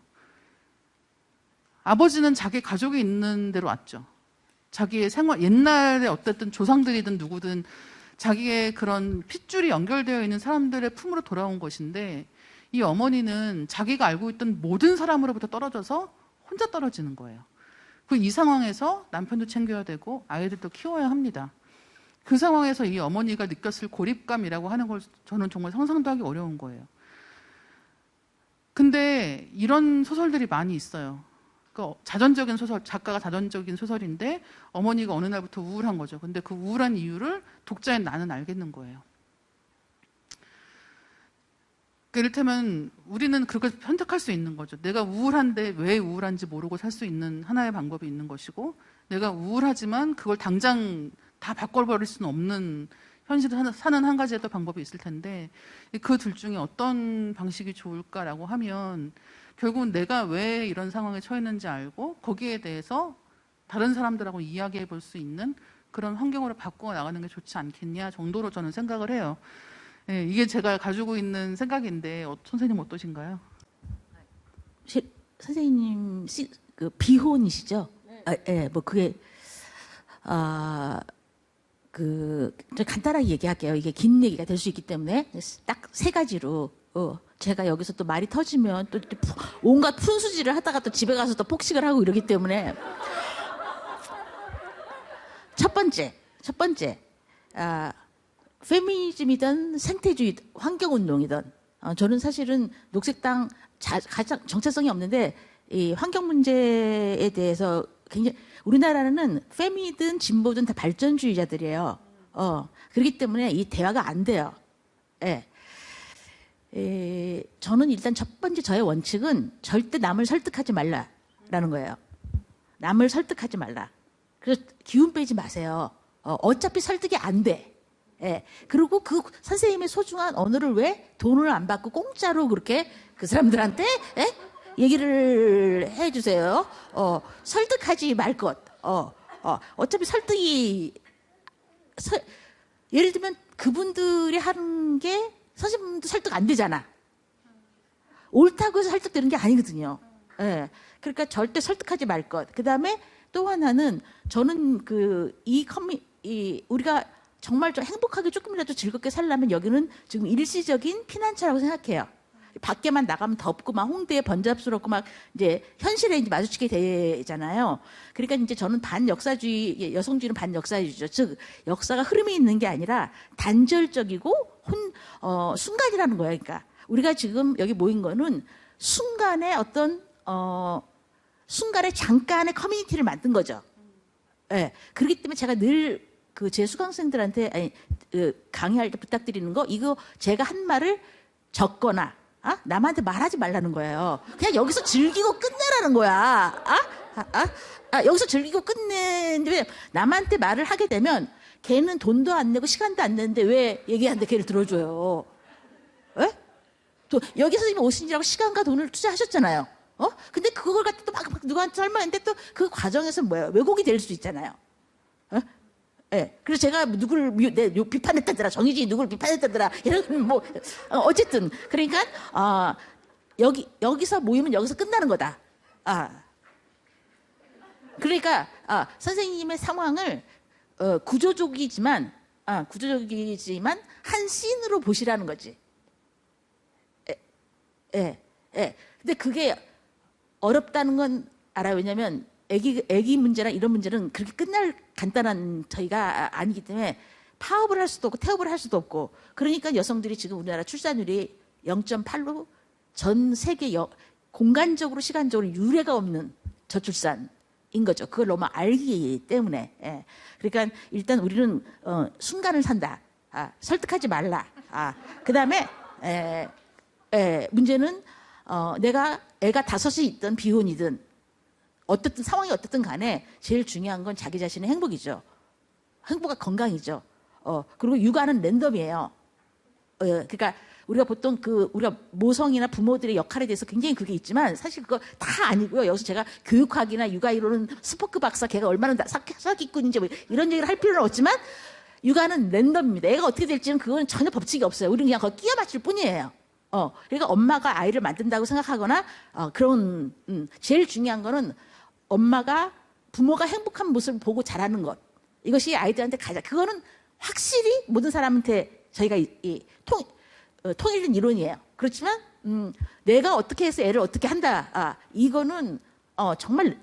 아버지는 자기 가족이 있는 데로 왔죠. 자기의 생활, 옛날에 어쨌든 조상들이든 누구든 자기의 그런 핏줄이 연결되어 있는 사람들의 품으로 돌아온 것인데 이 어머니는 자기가 알고 있던 모든 사람으로부터 떨어져서 혼자 떨어지는 거예요. 이 상황에서 남편도 챙겨야 되고 아이들도 키워야 합니다. 그 상황에서 이 어머니가 느꼈을 고립감이라고 하는 걸 저는 정말 상상도 하기 어려운 거예요. 근데 이런 소설들이 많이 있어요. 그러니까 자전적인 소설, 작가가 자전적인 소설인데 어머니가 어느 날부터 우울한 거죠. 근데 그 우울한 이유를 독자인 나는 알겠는 거예요. 이를테면 우리는 그렇게 선택할 수 있는 거죠. 내가 우울한데 왜 우울한지 모르고 살 수 있는 하나의 방법이 있는 것이고 내가 우울하지만 그걸 당장 다 바꿔버릴 수는 없는 현실을 사는 한 가지의 또 방법이 있을 텐데 그 둘 중에 어떤 방식이 좋을까라고 하면 결국은 내가 왜 이런 상황에 처했는지 알고 거기에 대해서 다른 사람들하고 이야기해 볼 수 있는 그런 환경으로 바꾸어 나가는 게 좋지 않겠냐 정도로 저는 생각을 해요. 네, 이게 제가 가지고 있는 생각인데 선생님 어떠신가요? 선생님 그 비혼이시죠? 네. 뭐 그게 좀 간단하게 얘기할게요. 이게 긴 얘기가 될 수 있기 때문에 딱 세 가지로 제가 여기서 또 말이 터지면 또 온갖 푼수지를 하다가 또 집에 가서 또 폭식을 하고 이러기 때문에 첫 번째 페미니즘이든 생태주의, 환경운동이든 저는 사실은 녹색당 가장 정체성이 없는데 이 환경 문제에 대해서 굉장히 우리나라는 페미든 진보든 다 발전주의자들이에요. 그렇기 때문에 이 대화가 안 돼요. 예. 저는 일단 첫 번째 저의 원칙은 절대 남을 설득하지 말라라는 거예요. 남을 설득하지 말라. 그래서 기운 빼지 마세요. 어차피 설득이 안 돼. 예. 그리고 그 선생님의 소중한 언어를 왜 돈을 안 받고 공짜로 그렇게 그 사람들한테 예? 얘기를 해주세요. 설득하지 말 것. 어차피 설득이 예를 들면 그분들이 하는 게 선생님도 설득 안 되잖아. 옳다고 해서 설득되는 게 아니거든요. 예. 그러니까 절대 설득하지 말 것. 그 다음에 또 하나는 저는 우리가 정말 좀 행복하게 조금이라도 즐겁게 살려면 여기는 지금 일시적인 피난처라고 생각해요. 밖에만 나가면 덥고 막 홍대에 번잡스럽고 막 이제 현실에 이제 마주치게 되잖아요. 그러니까 이제 저는 반역사주의, 여성주의는 반역사주의죠. 즉 역사가 흐름이 있는 게 아니라 단절적이고 순간이라는 거예요. 그러니까 우리가 지금 여기 모인 거는 순간의 순간에 잠깐의 커뮤니티를 만든 거죠. 예. 그렇기 때문에 제가 늘 제 수강생들한테 강의할 때 부탁드리는 거 이거 제가 한 말을 적거나 남한테 말하지 말라는 거예요. 그냥 여기서 즐기고 끝내라는 거야. 여기서 즐기고 끝내는데 남한테 말을 하게 되면 걔는 돈도 안 내고 시간도 안 내는데 왜 얘기하는데 걔를 들어줘요. 예? 또 여기 선생님이 오신지라고 시간과 돈을 투자하셨잖아요. 근데 그걸 갖다 또 막 누구한테 설명했는데 또 그 과정에서 뭐예요? 왜곡이 될 수 있잖아요. 예. 그래서 제가 누구를 비판했다더라, 정의진이 누구를 비판했다더라, 이런 어쨌든 그러니까 여기서 모이면 여기서 끝나는 거다. 그러니까 선생님의 상황을 구조적이지만 한 씬으로 보시라는 거지. 예. 근데 그게 어렵다는 건 알아요. 왜냐면 애기 문제나 이런 문제는 그렇게 끝날 간단한 저희가 아니기 때문에 파업을 할 수도 없고 태업을 할 수도 없고 그러니까 여성들이 지금 우리나라 출산율이 0.8로 전 세계 공간적으로 시간적으로 유례가 없는 저출산인 거죠. 그걸 너무 알기 때문에. 예. 그러니까 일단 우리는 순간을 산다. 설득하지 말라. 그 다음에 문제는 내가 애가 5이 있든 비혼이든 어떻든 상황이 어떻든 간에 제일 중요한 건 자기 자신의 행복이죠. 행복과 건강이죠. 그리고 육아는 랜덤이에요. 그러니까 우리가 보통 우리가 모성이나 부모들의 역할에 대해서 굉장히 그게 있지만 사실 그거 다 아니고요. 여기서 제가 교육학이나 육아 이론은 스포크 박사 걔가 얼마나 사기꾼인지 뭐 이런 얘기를 할 필요는 없지만 육아는 랜덤입니다. 애가 어떻게 될지는 그건 전혀 법칙이 없어요. 우리는 그냥 거기 끼워 맞출 뿐이에요. 그러니까 엄마가 아이를 만든다고 생각하거나 그런 제일 중요한 거는 부모가 행복한 모습을 보고 자라는 것. 이것이 아이들한테 그거는 확실히 모든 사람한테 저희가 통일된 이론이에요. 그렇지만 내가 어떻게 해서 애를 어떻게 한다. 이거는 정말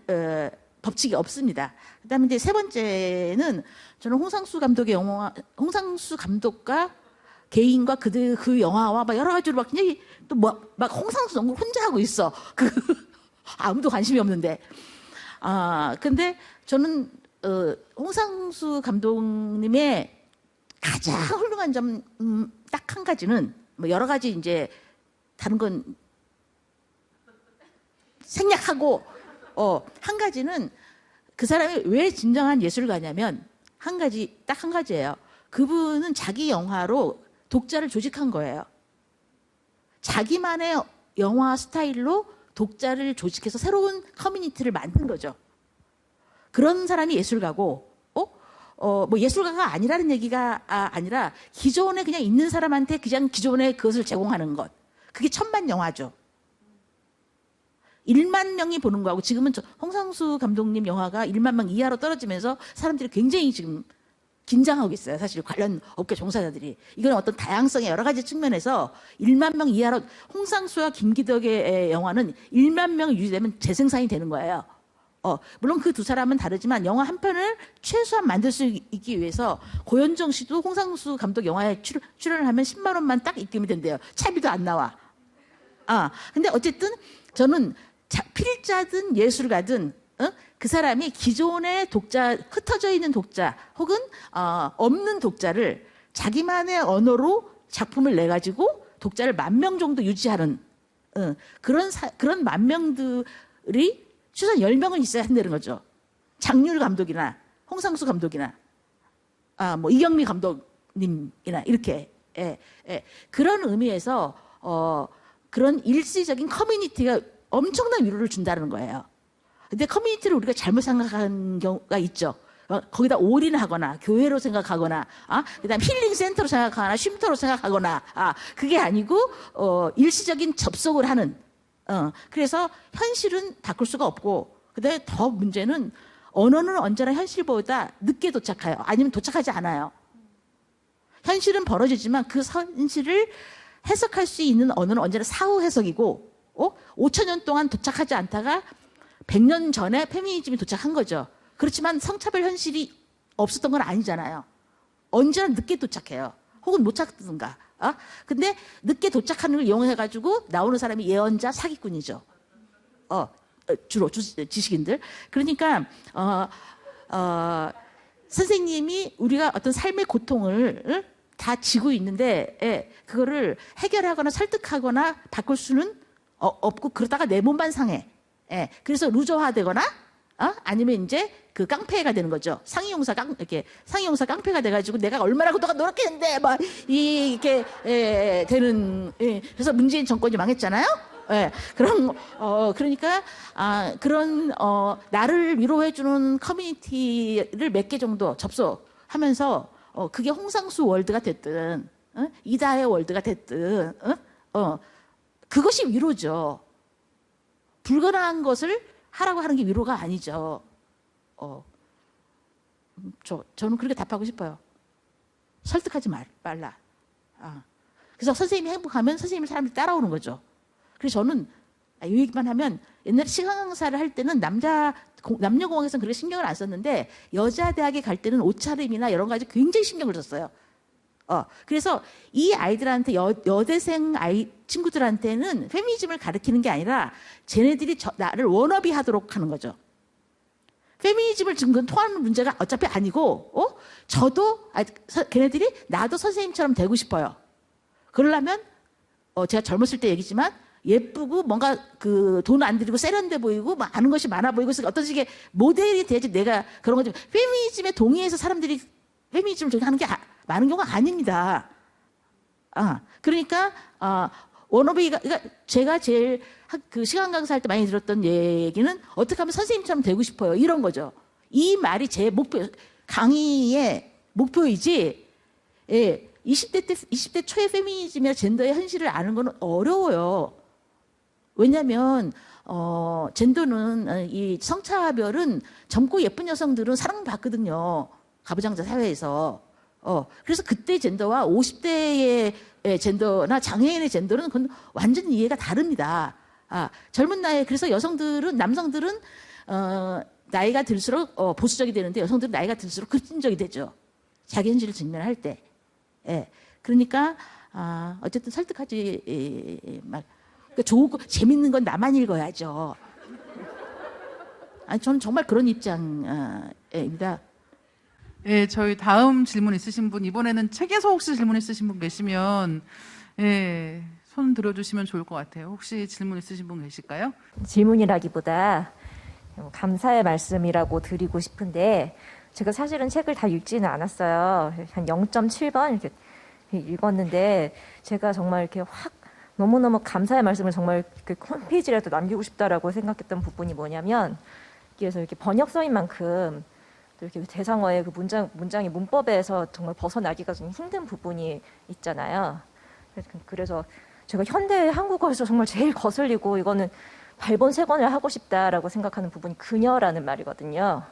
법칙이 없습니다. 그다음에 이제 세 번째는 저는 홍상수 감독과 개인과 그 영화와 막 여러 가지로 막 굉장히 막 홍상수 연구를 혼자 하고 있어. 아무도 관심이 없는데. 근데 저는 홍상수 감독님의 가장 훌륭한 점 딱 한 가지는 뭐 여러 가지 이제 다른 건 생략하고 한 가지는 그 사람이 왜 진정한 예술가냐면 딱 한 가지예요. 그분은 자기 영화로 독자를 조직한 거예요. 자기만의 영화 스타일로 독자를 조직해서 새로운 커뮤니티를 만든 거죠. 그런 사람이 예술가고, 뭐 예술가가 아니라는 얘기가 아니라 기존에 그냥 있는 사람한테 그냥 기존에 그것을 제공하는 것. 그게 천만 영화죠. 1만 명이 보는 거하고 지금은 홍상수 감독님 영화가 1만 명 이하로 떨어지면서 사람들이 굉장히 지금 긴장하고 있어요. 사실 관련 업계 종사자들이. 이건 어떤 다양성의 여러 가지 측면에서 1만 명 이하로 홍상수와 김기덕의 영화는 1만 명이 유지되면 재생산이 되는 거예요. 물론 그 두 사람은 다르지만 영화 한 편을 최소한 만들 수 있기 위해서 고현정 씨도 홍상수 감독 영화에 출연을 하면 10만 원만 딱 입금이 된대요. 차비도 안 나와. 근데 어쨌든 저는 필자든 예술가든 그 사람이 기존의 독자, 흩어져 있는 독자 혹은 없는 독자를 자기만의 언어로 작품을 내가지고 독자를 10,000명 정도 유지하는 그런 10,000명들이 최소한 10명은 있어야 한다는 거죠. 장률 감독이나 홍상수 감독이나 뭐 이경미 감독님이나 이렇게 그런 의미에서 그런 일시적인 커뮤니티가 엄청난 위로를 준다는 거예요. 근데 커뮤니티를 우리가 잘못 생각한 경우가 있죠. 거기다 올인하거나 교회로 생각하거나 그다음 힐링 센터로 생각하거나 쉼터로 생각하거나 그게 아니고 일시적인 접속을 하는 그래서 현실은 바꿀 수가 없고 그다음에 더 문제는 언어는 언제나 현실보다 늦게 도착해요. 아니면 도착하지 않아요. 현실은 벌어지지만 그 현실을 해석할 수 있는 언어는 언제나 사후 해석이고 5,000년 동안 도착하지 않다가 100년 전에 페미니즘이 도착한 거죠. 그렇지만 성차별 현실이 없었던 건 아니잖아요. 언제나 늦게 도착해요. 혹은 못 찾든가. 근데 늦게 도착하는 걸 이용해가지고 나오는 사람이 예언자 사기꾼이죠. 주로 지식인들. 그러니까 선생님이 우리가 어떤 삶의 고통을 다 지고 있는데 그거를 해결하거나 설득하거나 바꿀 수는 없고 그러다가 내 몸만 상해. 그래서 루저화되거나 아니면 이제 그 깡패가 되는 거죠. 상이용사 깡패가 돼가지고 내가 얼마나 그동안 노력했는데 막 이렇게 되는. 그래서 문재인 정권이 망했잖아요. 그러니까 그런 나를 위로해주는 커뮤니티를 몇 개 정도 접속하면서 그게 홍상수 월드가 됐든 이다혜 월드가 됐든 그것이 위로죠. 불가능한 것을 하라고 하는 게 위로가 아니죠. 저는 그렇게 답하고 싶어요. 설득하지 말라. 그래서 선생님이 행복하면 선생님을 사람들이 따라오는 거죠. 그래서 저는 이 얘기만 하면 옛날에 시간 강사를 할 때는 남녀공학에서는 그렇게 신경을 안 썼는데 여자 대학에 갈 때는 옷차림이나 이런 가지 굉장히 신경을 썼어요. 그래서 이 아이들한테 여대생 친구들한테는 페미니즘을 가르치는 게 아니라 쟤네들이 나를 워너비 하도록 하는 거죠. 페미니즘을 지금 통하는 문제가 어차피 아니고 저도 걔네들이 나도 선생님처럼 되고 싶어요. 그러려면 제가 젊었을 때 얘기지만 예쁘고 뭔가 그 돈 안 들이고 세련돼 보이고 막 아는 것이 많아 보이고 어떤 식의 모델이 돼야지 내가 그런 거지. 페미니즘에 동의해서 사람들이 페미니즘을 저기 하는 게 많은 경우가 아닙니다. 그러니까 워너비가 그러니까 제가 제일 그 시간 강사할 때 많이 들었던 얘기는 어떻게 하면 선생님처럼 되고 싶어요. 이런 거죠. 이 말이 제 목표 강의의 목표이지. 20대 초의 페미니즘이나 젠더의 현실을 아는 건 어려워요. 왜냐하면 젠더는 이 성차별은 젊고 예쁜 여성들은 사랑받거든요. 가부장자 사회에서. 그래서 그때 젠더와 50대의 젠더나 장애인의 젠더는 그건 완전히 이해가 다릅니다. 젊은 나이에 그래서 남성들은 나이가 들수록 보수적이 되는데 여성들은 나이가 들수록 급진적이 되죠. 자기 현실을 직면할 때. 그러니까 어쨌든 설득하지 그러니까 좋고 재밌는 건 나만 읽어야죠. 저는 정말 그런 입장입니다. 저희 다음 질문 있으신 분 이번에는 책에서 혹시 질문 있으신 분 계시면 손 들어주시면 좋을 것 같아요. 혹시 질문 있으신 분 계실까요? 질문이라기보다 감사의 말씀이라고 드리고 싶은데 제가 사실은 책을 다 읽지는 않았어요. 한 0.7번 이렇게 읽었는데 제가 정말 이렇게 확 너무너무 감사의 말씀을 정말 홈페이지라도 남기고 싶다라고 생각했던 부분이 뭐냐면 그래서 이렇게 번역서인 만큼 또 이렇게 대상어의 그 문장의 문법에서 정말 벗어나기가 좀 힘든 부분이 있잖아요. 그래서 제가 현대 한국어에서 정말 제일 거슬리고 이거는 발본색원을 하고 싶다라고 생각하는 부분이 그녀라는 말이거든요.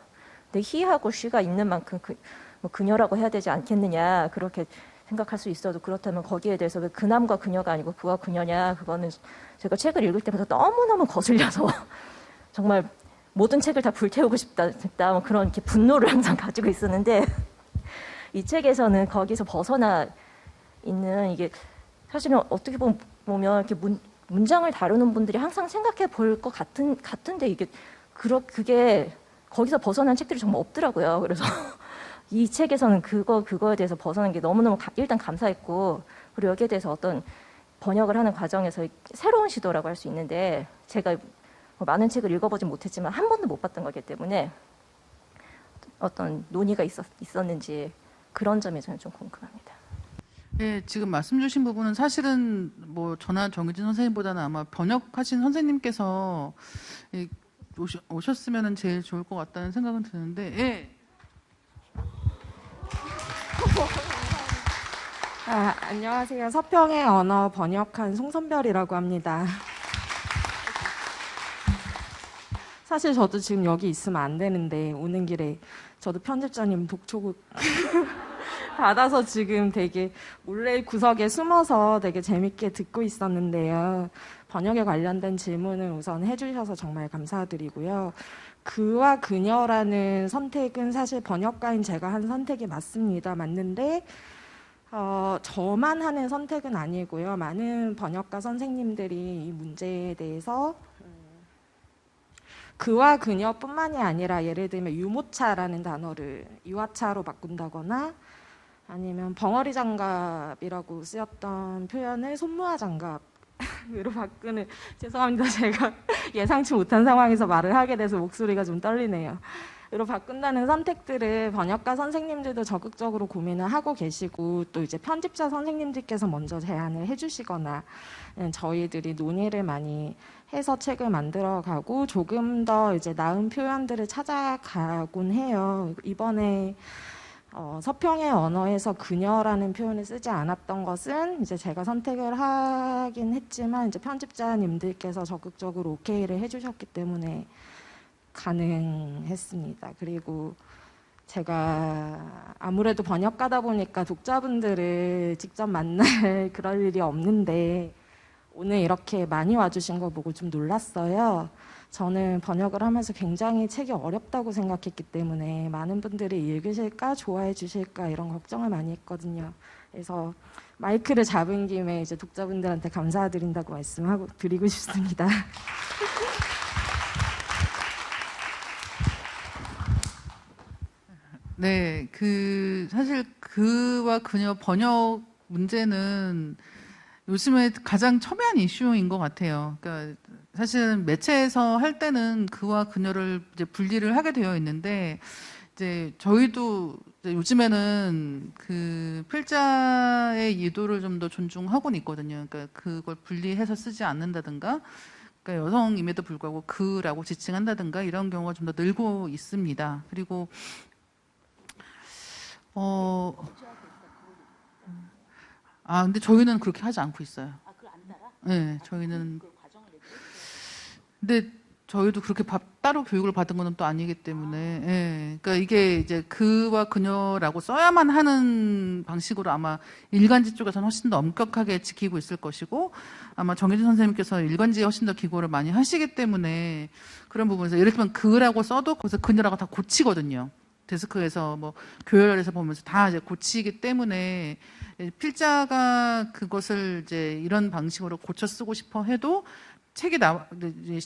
근데 he하고 she가 있는 만큼 뭐 그녀라고 해야 되지 않겠느냐 그렇게 생각할 수 있어도 그렇다면 거기에 대해서 왜 그남과 그녀가 아니고 그와 그녀냐 그거는 제가 책을 읽을 때마다 너무너무 거슬려서 정말 모든 책을 다 불태우고 싶다 뭐 그런 이렇게 분노를 항상 가지고 있었는데 이 책에서는 거기서 벗어나 있는 이게 사실은 어떻게 보면 이렇게 문장을 다루는 분들이 항상 생각해 볼 것 같은데 이게 그게 거기서 벗어난 책들이 정말 없더라고요. 그래서 이 책에서는 그거에 대해서 벗어난 게 너무너무 일단 감사했고 그리고 여기에 대해서 어떤 번역을 하는 과정에서 새로운 시도라고 할 수 있는데 제가 뭐 많은 책을 읽어보진 못했지만 한 번도 못 봤던 거기 때문에 어떤 논의가 있었는지 그런 점이 저는 좀 궁금합니다. 예, 지금 말씀 주신 부분은 사실은 뭐 저나 정유진 선생님보다는 아마 번역하신 선생님께서 오셨으면 제일 좋을 것 같다는 생각은 드는데, 예. 안녕하세요. 서평의 언어 번역한 송선별이라고 합니다. 사실 저도 지금 여기 있으면 안 되는데 오는 길에 저도 편집자님 독촉 받아서 지금 되게 몰래 구석에 숨어서 되게 재밌게 듣고 있었는데요. 번역에 관련된 질문을 우선 해주셔서 정말 감사드리고요. 그와 그녀라는 선택은 사실 번역가인 제가 한 선택이 맞습니다. 맞는데 저만 하는 선택은 아니고요. 많은 번역가 선생님들이 이 문제에 대해서 그와 그녀뿐만이 아니라 예를 들면 유모차라는 단어를 유아차로 바꾼다거나 아니면 벙어리 장갑이라고 쓰였던 표현을 손무화 장갑으로 바꾸는 죄송합니다. 제가 예상치 못한 상황에서 말을 하게 돼서 목소리가 좀 떨리네요. 으로 바꾼다는 선택들을 번역가 선생님들도 적극적으로 고민을 하고 계시고 또 이제 편집자 선생님들께서 먼저 제안을 해주시거나 저희들이 논의를 많이 해서 책을 만들어가고 조금 더 이제 나은 표현들을 찾아가곤 해요. 이번에 서평의 언어에서 그녀라는 표현을 쓰지 않았던 것은 이제 제가 선택을 하긴 했지만 이제 편집자님들께서 적극적으로 오케이를 해주셨기 때문에 가능했습니다. 그리고 제가 아무래도 번역가다 보니까 독자분들을 직접 만날 그럴 일이 없는데 오늘 이렇게 많이 와주신 거 보고 좀 놀랐어요. 저는 번역을 하면서 굉장히 책이 어렵다고 생각했기 때문에 많은 분들이 읽으실까 좋아해 주실까 이런 걱정을 많이 했거든요. 그래서 마이크를 잡은 김에 이제 독자분들한테 감사드린다고 말씀하고 드리고 싶습니다. 네, 사실 그와 그녀 번역 문제는 요즘에 가장 첨예한 이슈인 것 같아요. 그러니까 사실은 매체에서 할 때는 그와 그녀를 이제 분리를 하게 되어 있는데, 이제 저희도 이제 요즘에는 그 필자의 의도를 좀 더 존중하고는 있거든요. 그러니까 그걸 분리해서 쓰지 않는다든가, 그러니까 여성임에도 불구하고 그라고 지칭한다든가 이런 경우가 좀 더 늘고 있습니다. 그리고 근데 저희는 그렇게 하지 않고 있어요. 그걸 안 달아? 네, 저희는. 그 과정을 해줘요? 근데 저희도 그렇게 따로 교육을 받은 거는 또 아니기 때문에, 예. 그러니까 이게 이제 그와 그녀라고 써야만 하는 방식으로 아마 일간지 쪽에서는 훨씬 더 엄격하게 지키고 있을 것이고, 아마 정혜진 선생님께서 일간지에 훨씬 더 기고를 많이 하시기 때문에 그런 부분에서 예를 들면 그라고 써도 거기서 그녀라고 다 고치거든요. 데스크에서 뭐 교열해서 보면서 다 이제 고치기 때문에 필자가 그것을 이제 이런 방식으로 고쳐 쓰고 싶어 해도 책이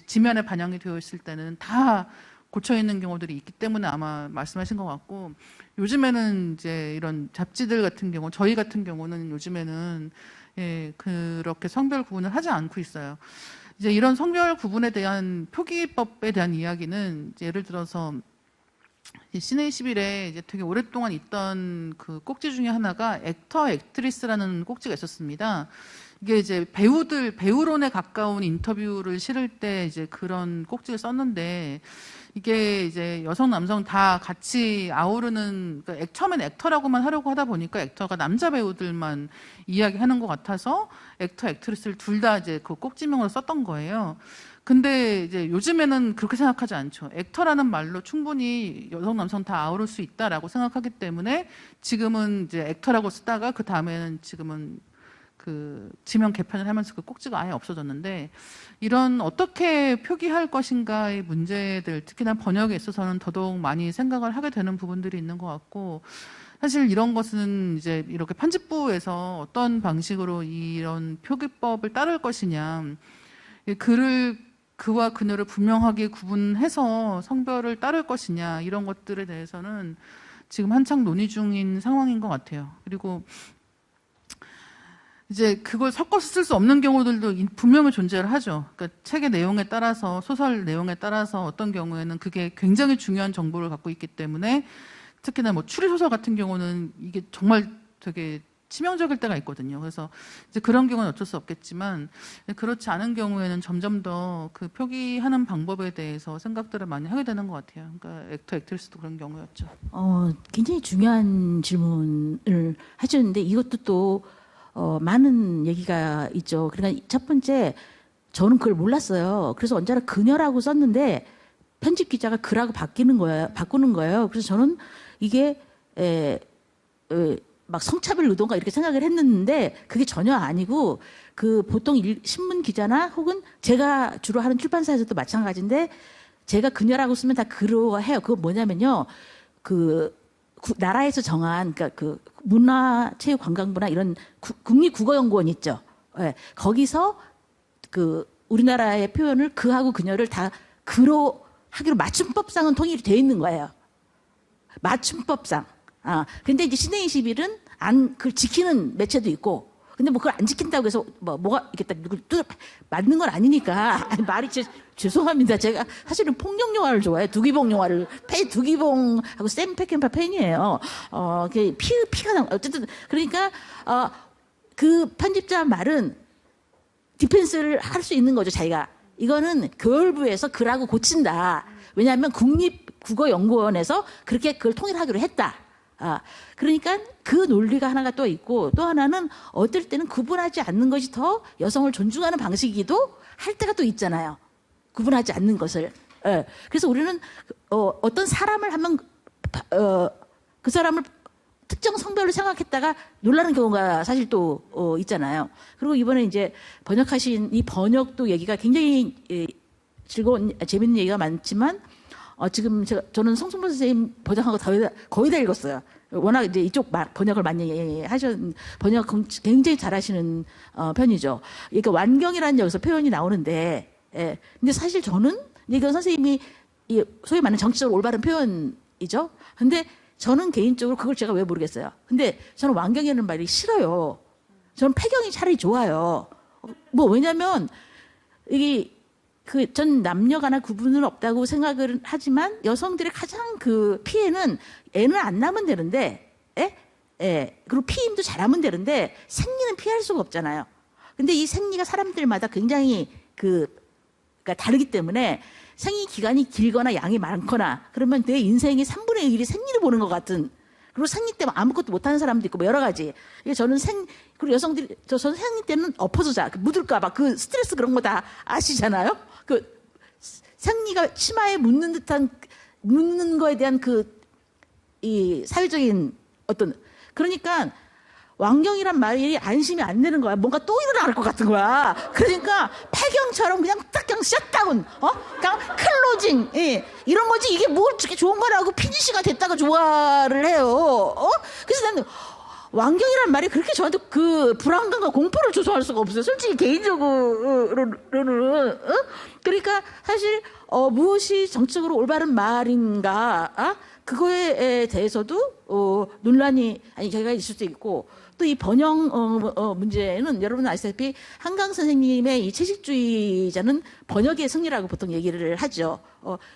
지면에 반영이 되어 있을 때는 다 고쳐 있는 경우들이 있기 때문에 아마 말씀하신 것 같고, 요즘에는 이제 이런 잡지들 같은 경우, 저희 같은 경우는 요즘에는 그렇게 성별 구분을 하지 않고 있어요. 이제 이런 성별 구분에 대한 표기법에 대한 이야기는 이제 예를 들어서 시내 21에 이제 되게 오랫동안 있던 그 꼭지 중에 하나가 액터, 액트리스라는 꼭지가 있었습니다. 이게 이제 배우론에 가까운 인터뷰를 실을 때 이제 그런 꼭지를 썼는데, 이게 이제 여성, 남성 다 같이 아우르는, 그러니까 처음엔 액터라고만 하려고 하다 보니까 액터가 남자 배우들만 이야기하는 것 같아서 액터, 액트리스를 둘 다 이제 그 꼭지명으로 썼던 거예요. 근데 이제 요즘에는 그렇게 생각하지 않죠. 액터라는 말로 충분히 여성, 남성 다 아우를 수 있다라고 생각하기 때문에 지금은 이제 액터라고 쓰다가 그 다음에는 지금은 그 지명 개편을 하면서 그 꼭지가 아예 없어졌는데, 이런 어떻게 표기할 것인가의 문제들, 특히나 번역에 있어서는 더더욱 많이 생각을 하게 되는 부분들이 있는 것 같고, 사실 이런 것은 이제 이렇게 편집부에서 어떤 방식으로 이런 표기법을 따를 것이냐, 그와 그녀를 분명하게 구분해서 성별을 따를 것이냐, 이런 것들에 대해서는 지금 한창 논의 중인 상황인 것 같아요. 그리고 이제 그걸 섞어서 쓸 수 없는 경우들도 분명히 존재를 하죠. 그러니까 책의 내용에 따라서, 소설 내용에 따라서 어떤 경우에는 그게 굉장히 중요한 정보를 갖고 있기 때문에 특히나 뭐 추리소설 같은 경우는 이게 정말 되게 치명적일 때가 있거든요. 그래서 이제 그런 경우는 어쩔 수 없겠지만 그렇지 않은 경우에는 점점 더 그 표기하는 방법에 대해서 생각들을 많이 하게 되는 것 같아요. 그러니까 액터, 액트리스도 그런 경우였죠. 굉장히 중요한 질문을 하셨는데 이것도 또 많은 얘기가 있죠. 그러니까 첫 번째, 저는 그걸 몰랐어요. 그래서 언제나 그녀라고 썼는데 편집 기자가 그라고 바꾸는 거예요. 그래서 저는 이게 막 성차별 의도인가 이렇게 생각을 했는데 그게 전혀 아니고 그 보통 신문 기자나 혹은 제가 주로 하는 출판사에서도 마찬가지인데 제가 그녀라고 쓰면 다 그로 해요. 그거 뭐냐면요. 나라에서 정한, 그러니까 그 문화체육관광부나 이런 국립국어연구원 있죠. 예, 거기서 그 우리나라의 표현을 그하고 그녀를 다 그로 하기로 맞춤법상은 통일이 되어 있는 거예요. 맞춤법상. 근데 이제 시내 21은 그걸 지키는 매체도 있고, 근데 뭐 그걸 안 지킨다고 해서 뭐가 이렇게 딱 누굴 맞는 건 아니니까. 아니, 말이 죄송합니다. 제가 사실은 폭력 영화를 좋아해. 두기봉 영화를 두기봉하고 샘 페켄파 팬이에요. 피가 나. 어쨌든 그러니까 그 편집자 말은 디펜스를 할 수 있는 거죠. 자기가 이거는 교육부에서 그라고 고친다. 왜냐하면 국립국어연구원에서 그렇게 그걸 통일하기로 했다. 그러니까 그 논리가 하나가 또 있고, 또 하나는 어떨 때는 구분하지 않는 것이 더 여성을 존중하는 방식이기도 할 때가 또 있잖아요. 구분하지 않는 것을. 예. 그래서 우리는 어떤 사람을 하면 그 사람을 특정 성별로 생각했다가 놀라는 경우가 사실 또 있잖아요. 그리고 이번에 이제 번역하신 이 번역도 얘기가 굉장히 즐거운 재밌는 얘기가 많지만 지금 저는 송승범 선생님 번역한 거 거의 다 읽었어요. 워낙 이제 이쪽 번역을 많이 번역 굉장히 잘하시는 편이죠. 그러니까 완경이라는 여기서 표현이 나오는데, 근데 사실 저는 이건 선생님이 소위 말하는 정치적으로 올바른 표현이죠. 근데 저는 개인적으로 그걸 제가 왜 모르겠어요. 근데 저는 완경이라는 말이 싫어요. 저는 폐경이 차라리 좋아요. 왜냐면 전 남녀가나 구분은 없다고 생각을 하지만 여성들의 가장 그 피해는 애는 안 낳으면 되는데, 그리고 피임도 잘하면 되는데 생리는 피할 수가 없잖아요. 근데 이 생리가 사람들마다 굉장히 그러니까 다르기 때문에 생리 기간이 길거나 양이 많거나 그러면 내 인생의 3분의 1이 생리를 보는 것 같은, 그리고 생리 때문에 아무것도 못하는 사람도 있고 뭐 여러 가지. 저는 그리고 여성들이 저는 생리 때는 엎어서 자, 묻을까봐 그 스트레스 그런 거 다 아시잖아요. 생리가 치마에 묻는 거에 대한 이 사회적인 그러니까 완경이란 말이 안심이 안 되는 거야. 뭔가 또 일어날 것 같은 거야. 그러니까 폐경처럼 그냥 딱 그냥 셧다운, 그냥 클로징, 이런 거지. 이게 뭘 그렇게 좋은 거라고 피니시가 됐다가 좋아를 해요. 그래서 나는 완경이란 말이 그렇게 저한테 그 불안감과 공포를 조성할 수가 없어요. 솔직히 개인적으로는. 그러니까 사실 무엇이 정책으로 올바른 말인가, 그거에 대해서도 논란이 저희가 있을 수 있고, 또 이 번역 문제는 여러분 아시다시피 한강 선생님의 이 채식주의자는 번역의 승리라고 보통 얘기를 하죠.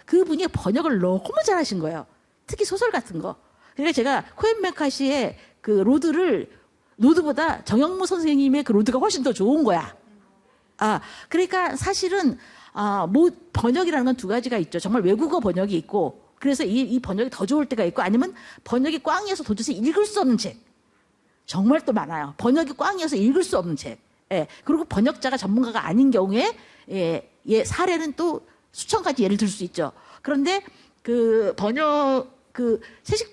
그분이 번역을 너무 잘하신 거예요. 특히 소설 같은 거. 그러니까 제가 코엔 메카시의 그 로드보다 정영무 선생님의 그 로드가 훨씬 더 좋은 거야. 그러니까 사실은 번역이라는 건 두 가지가 있죠. 정말 외국어 번역이 있고, 그래서 이 번역이 더 좋을 때가 있고, 아니면 번역이 꽝이어서 도대체 읽을 수 없는 책. 정말 또 많아요. 번역이 꽝이어서 읽을 수 없는 책. 그리고 번역자가 전문가가 아닌 경우에 사례는 또 수천 가지 예를 들 수 있죠. 그런데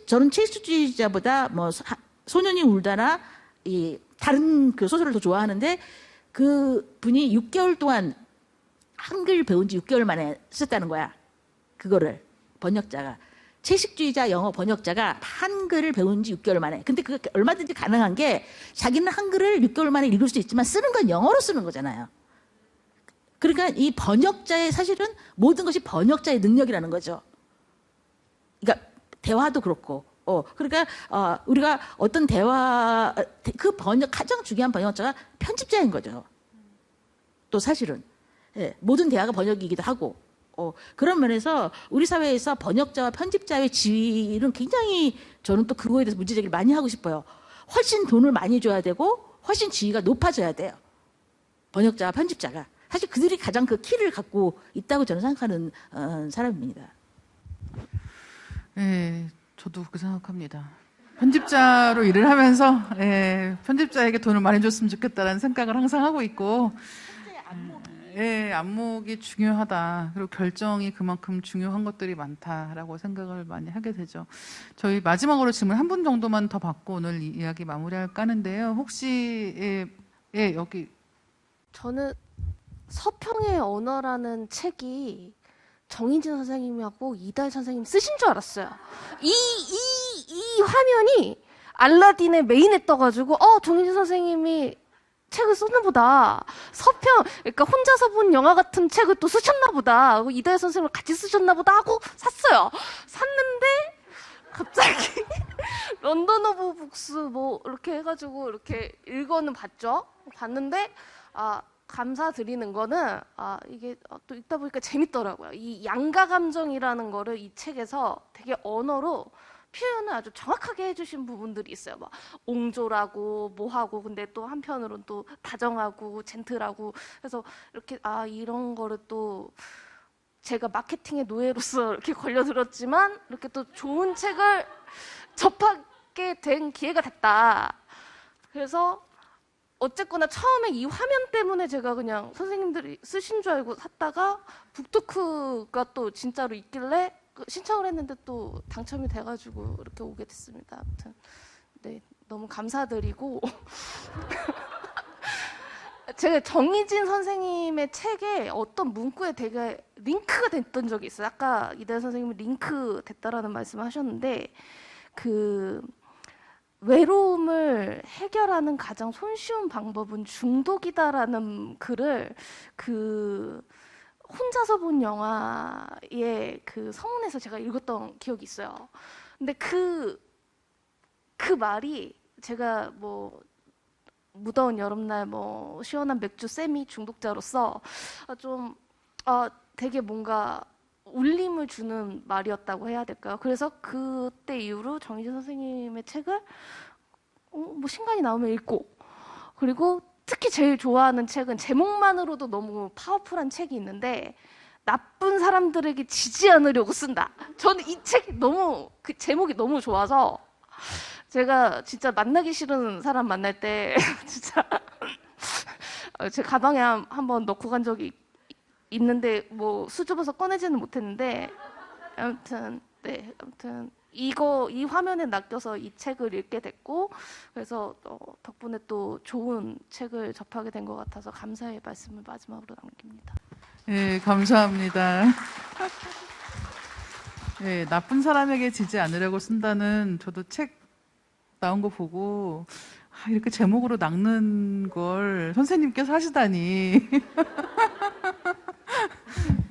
저는 채식주의자보다 소년이 울다나 다른 그 소설을 더 좋아하는데, 그 분이 6개월 동안 한글 배운 지 6개월 만에 썼다는 거야. 그거를 번역자가. 채식주의자 영어 번역자가 한글을 배운 지 6개월 만에. 근데 그게 얼마든지 가능한 게 자기는 한글을 6개월 만에 읽을 수 있지만 쓰는 건 영어로 쓰는 거잖아요. 그러니까 이 번역자의 사실은 모든 것이 번역자의 능력이라는 거죠. 그러니까 대화도 그렇고 그러니까 우리가 어떤 대화 그 번역 가장 중요한 번역자가 편집자인 거죠. 또 사실은 모든 대화가 번역이기도 하고 그런 면에서 우리 사회에서 번역자와 편집자의 지위는 굉장히 저는 또 그거에 대해서 문제제기를 많이 하고 싶어요. 훨씬 돈을 많이 줘야 되고 훨씬 지위가 높아져야 돼요. 번역자와 편집자가 사실 그들이 가장 그 키를 갖고 있다고 저는 생각하는 사람입니다. 네, 저도 그렇게 생각합니다. 편집자로 일을 하면서 편집자에게 돈을 많이 줬으면 좋겠다라는 생각을 항상 하고 있고, 안목이 중요하다. 그리고 결정이 그만큼 중요한 것들이 많다라고 생각을 많이 하게 되죠. 저희 마지막으로 질문 한 분 정도만 더 받고 오늘 이야기 마무리할까 하는데요. 혹시 여기 저는 서평의 언어라는 책이 정인진 선생님하고 이달 선생님 쓰신 줄 알았어요. 이 화면이 알라딘의 메인에 떠가지고, 정인진 선생님이 책을 썼나 보다. 서평, 그러니까 혼자서 본 영화 같은 책을 또 쓰셨나 보다. 하고 이달 선생님을 같이 쓰셨나 보다 하고 샀어요. 샀는데, 갑자기, 런던 오브 북스 뭐, 이렇게 해가지고, 이렇게 읽어는 봤죠. 봤는데, 감사드리는 거는 이게 또 읽다 보니까 재밌더라고요. 이 양가 감정이라는 거를 이 책에서 되게 언어로 표현을 아주 정확하게 해주신 부분들이 있어요. 막 옹졸하고 뭐하고 근데 또 한편으로는 또 다정하고 젠틀하고 그래서 이렇게 이런 거를 또 제가 마케팅의 노예로서 이렇게 걸려들었지만 이렇게 또 좋은 책을 접하게 된 기회가 됐다. 그래서 어쨌거나 처음에 이 화면 때문에 제가 그냥 선생님들이 쓰신 줄 알고 샀다가 북토크가 또 진짜로 있길래 신청을 했는데 또 당첨이 돼가지고 이렇게 오게 됐습니다. 아무튼 너무 감사드리고 제가 정희진 선생님의 책에 어떤 문구에 되게 링크가 됐던 적이 있어요. 아까 이달 선생님이 링크 됐다라는 말씀을 하셨는데 외로움을 해결하는 가장 손쉬운 방법은 중독이다라는 글을 혼자서 본 영화의 서문에서 제가 읽었던 기억이 있어요. 근데 그 말이 제가 뭐 무더운 여름날 뭐 시원한 맥주 세미 중독자로서 되게 뭔가 울림을 주는 말이었다고 해야 될까요? 그래서 그때 이후로 정희진 선생님의 책을 뭐 신간이 나오면 읽고 그리고 특히 제일 좋아하는 책은 제목만으로도 너무 파워풀한 책이 있는데 나쁜 사람들에게 지지 않으려고 쓴다. 저는 이 책이 너무 그 제목이 너무 좋아서 제가 진짜 만나기 싫은 사람 만날 때 진짜 제 가방에 한번 넣고 간 적이 있는데 뭐 수줍어서 꺼내지는 못했는데 아무튼 이 화면에 낚여서 이 책을 읽게 됐고 그래서 덕분에 또 좋은 책을 접하게 된 것 같아서 감사의 말씀을 마지막으로 남깁니다. 네, 감사합니다. 네, 나쁜 사람에게 지지 않으려고 쓴다는 저도 책 나온 거 보고 이렇게 제목으로 낚는 걸 선생님께서 하시다니.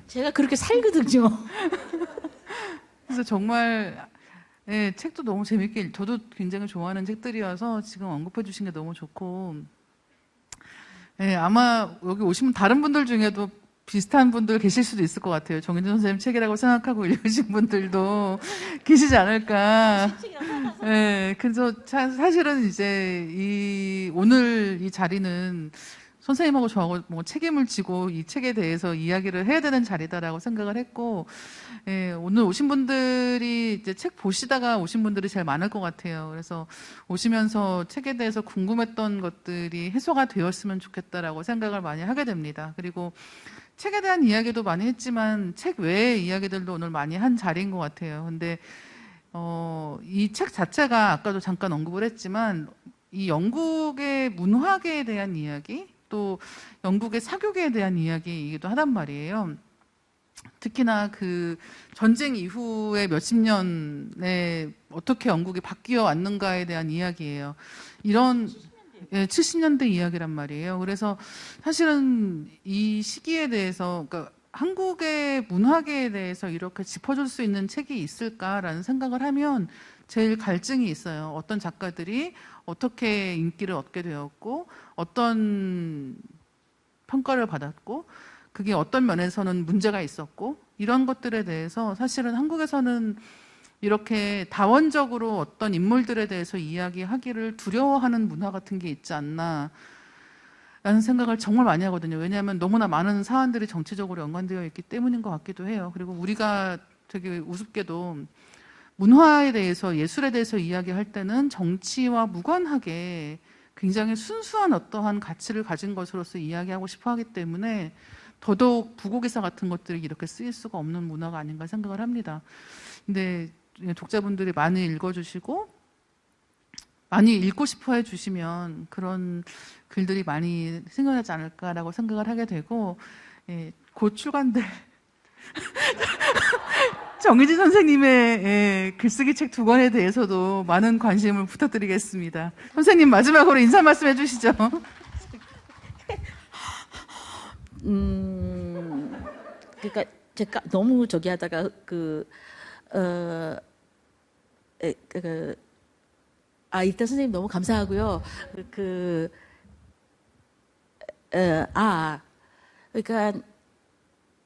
제가 그렇게 살거든요. 그래서 정말 책도 너무 재밌게 저도 굉장히 좋아하는 책들이어서 지금 언급해 주신 게 너무 좋고 아마 여기 오시면 다른 분들 중에도 비슷한 분들 계실 수도 있을 것 같아요. 정인진 선생님 책이라고 생각하고 읽으신 분들도 계시지 않을까. 그래서 사실은 이제 오늘 이 자리는 선생님하고 저하고 뭐 책임을 지고 이 책에 대해서 이야기를 해야 되는 자리다라고 생각을 했고, 오늘 오신 분들이 이제 책 보시다가 오신 분들이 제일 많을 것 같아요. 그래서 오시면서 책에 대해서 궁금했던 것들이 해소가 되었으면 좋겠다라고 생각을 많이 하게 됩니다. 그리고 책에 대한 이야기도 많이 했지만 책 외의 이야기들도 오늘 많이 한 자리인 것 같아요. 근데 이 책 자체가 아까도 잠깐 언급을 했지만 이 영국의 문화계에 대한 이야기 또 영국의 사교계에 대한 이야기이기도 하단 말이에요. 특히나 그 전쟁 이후에 몇십 년에 어떻게 영국이 바뀌어 왔는가에 대한 이야기예요. 이런 70년대 이야기란 말이에요. 그래서 사실은 이 시기에 대해서 그러니까 한국의 문화계에 대해서 이렇게 짚어줄 수 있는 책이 있을까라는 생각을 하면 제일 갈증이 있어요. 어떤 작가들이 어떻게 인기를 얻게 되었고 어떤 평가를 받았고 그게 어떤 면에서는 문제가 있었고 이런 것들에 대해서 사실은 한국에서는 이렇게 다원적으로 어떤 인물들에 대해서 이야기하기를 두려워하는 문화 같은 게 있지 않나 라는 생각을 정말 많이 하거든요. 왜냐하면 너무나 많은 사안들이 정치적으로 연관되어 있기 때문인 것 같기도 해요. 그리고 우리가 되게 우습게도 문화에 대해서 예술에 대해서 이야기할 때는 정치와 무관하게 굉장히 순수한 어떠한 가치를 가진 것으로서 이야기하고 싶어 하기 때문에 더더욱 부고기사 같은 것들이 이렇게 쓰일 수가 없는 문화가 아닌가 생각을 합니다. 근데 독자분들이 많이 읽어주시고 많이 읽고 싶어 해주시면 그런 글들이 많이 생겨나지 않을까라고 생각을 하게 되고 곧 출간될 정희진 선생님의 글쓰기 책 2권에 대해서도 많은 관심을 부탁드리겠습니다. 선생님 마지막으로 인사 말씀 해주시죠. 그러니까 제가 너무 저기 하다가 일단 선생님 너무 감사하고요. 그러니까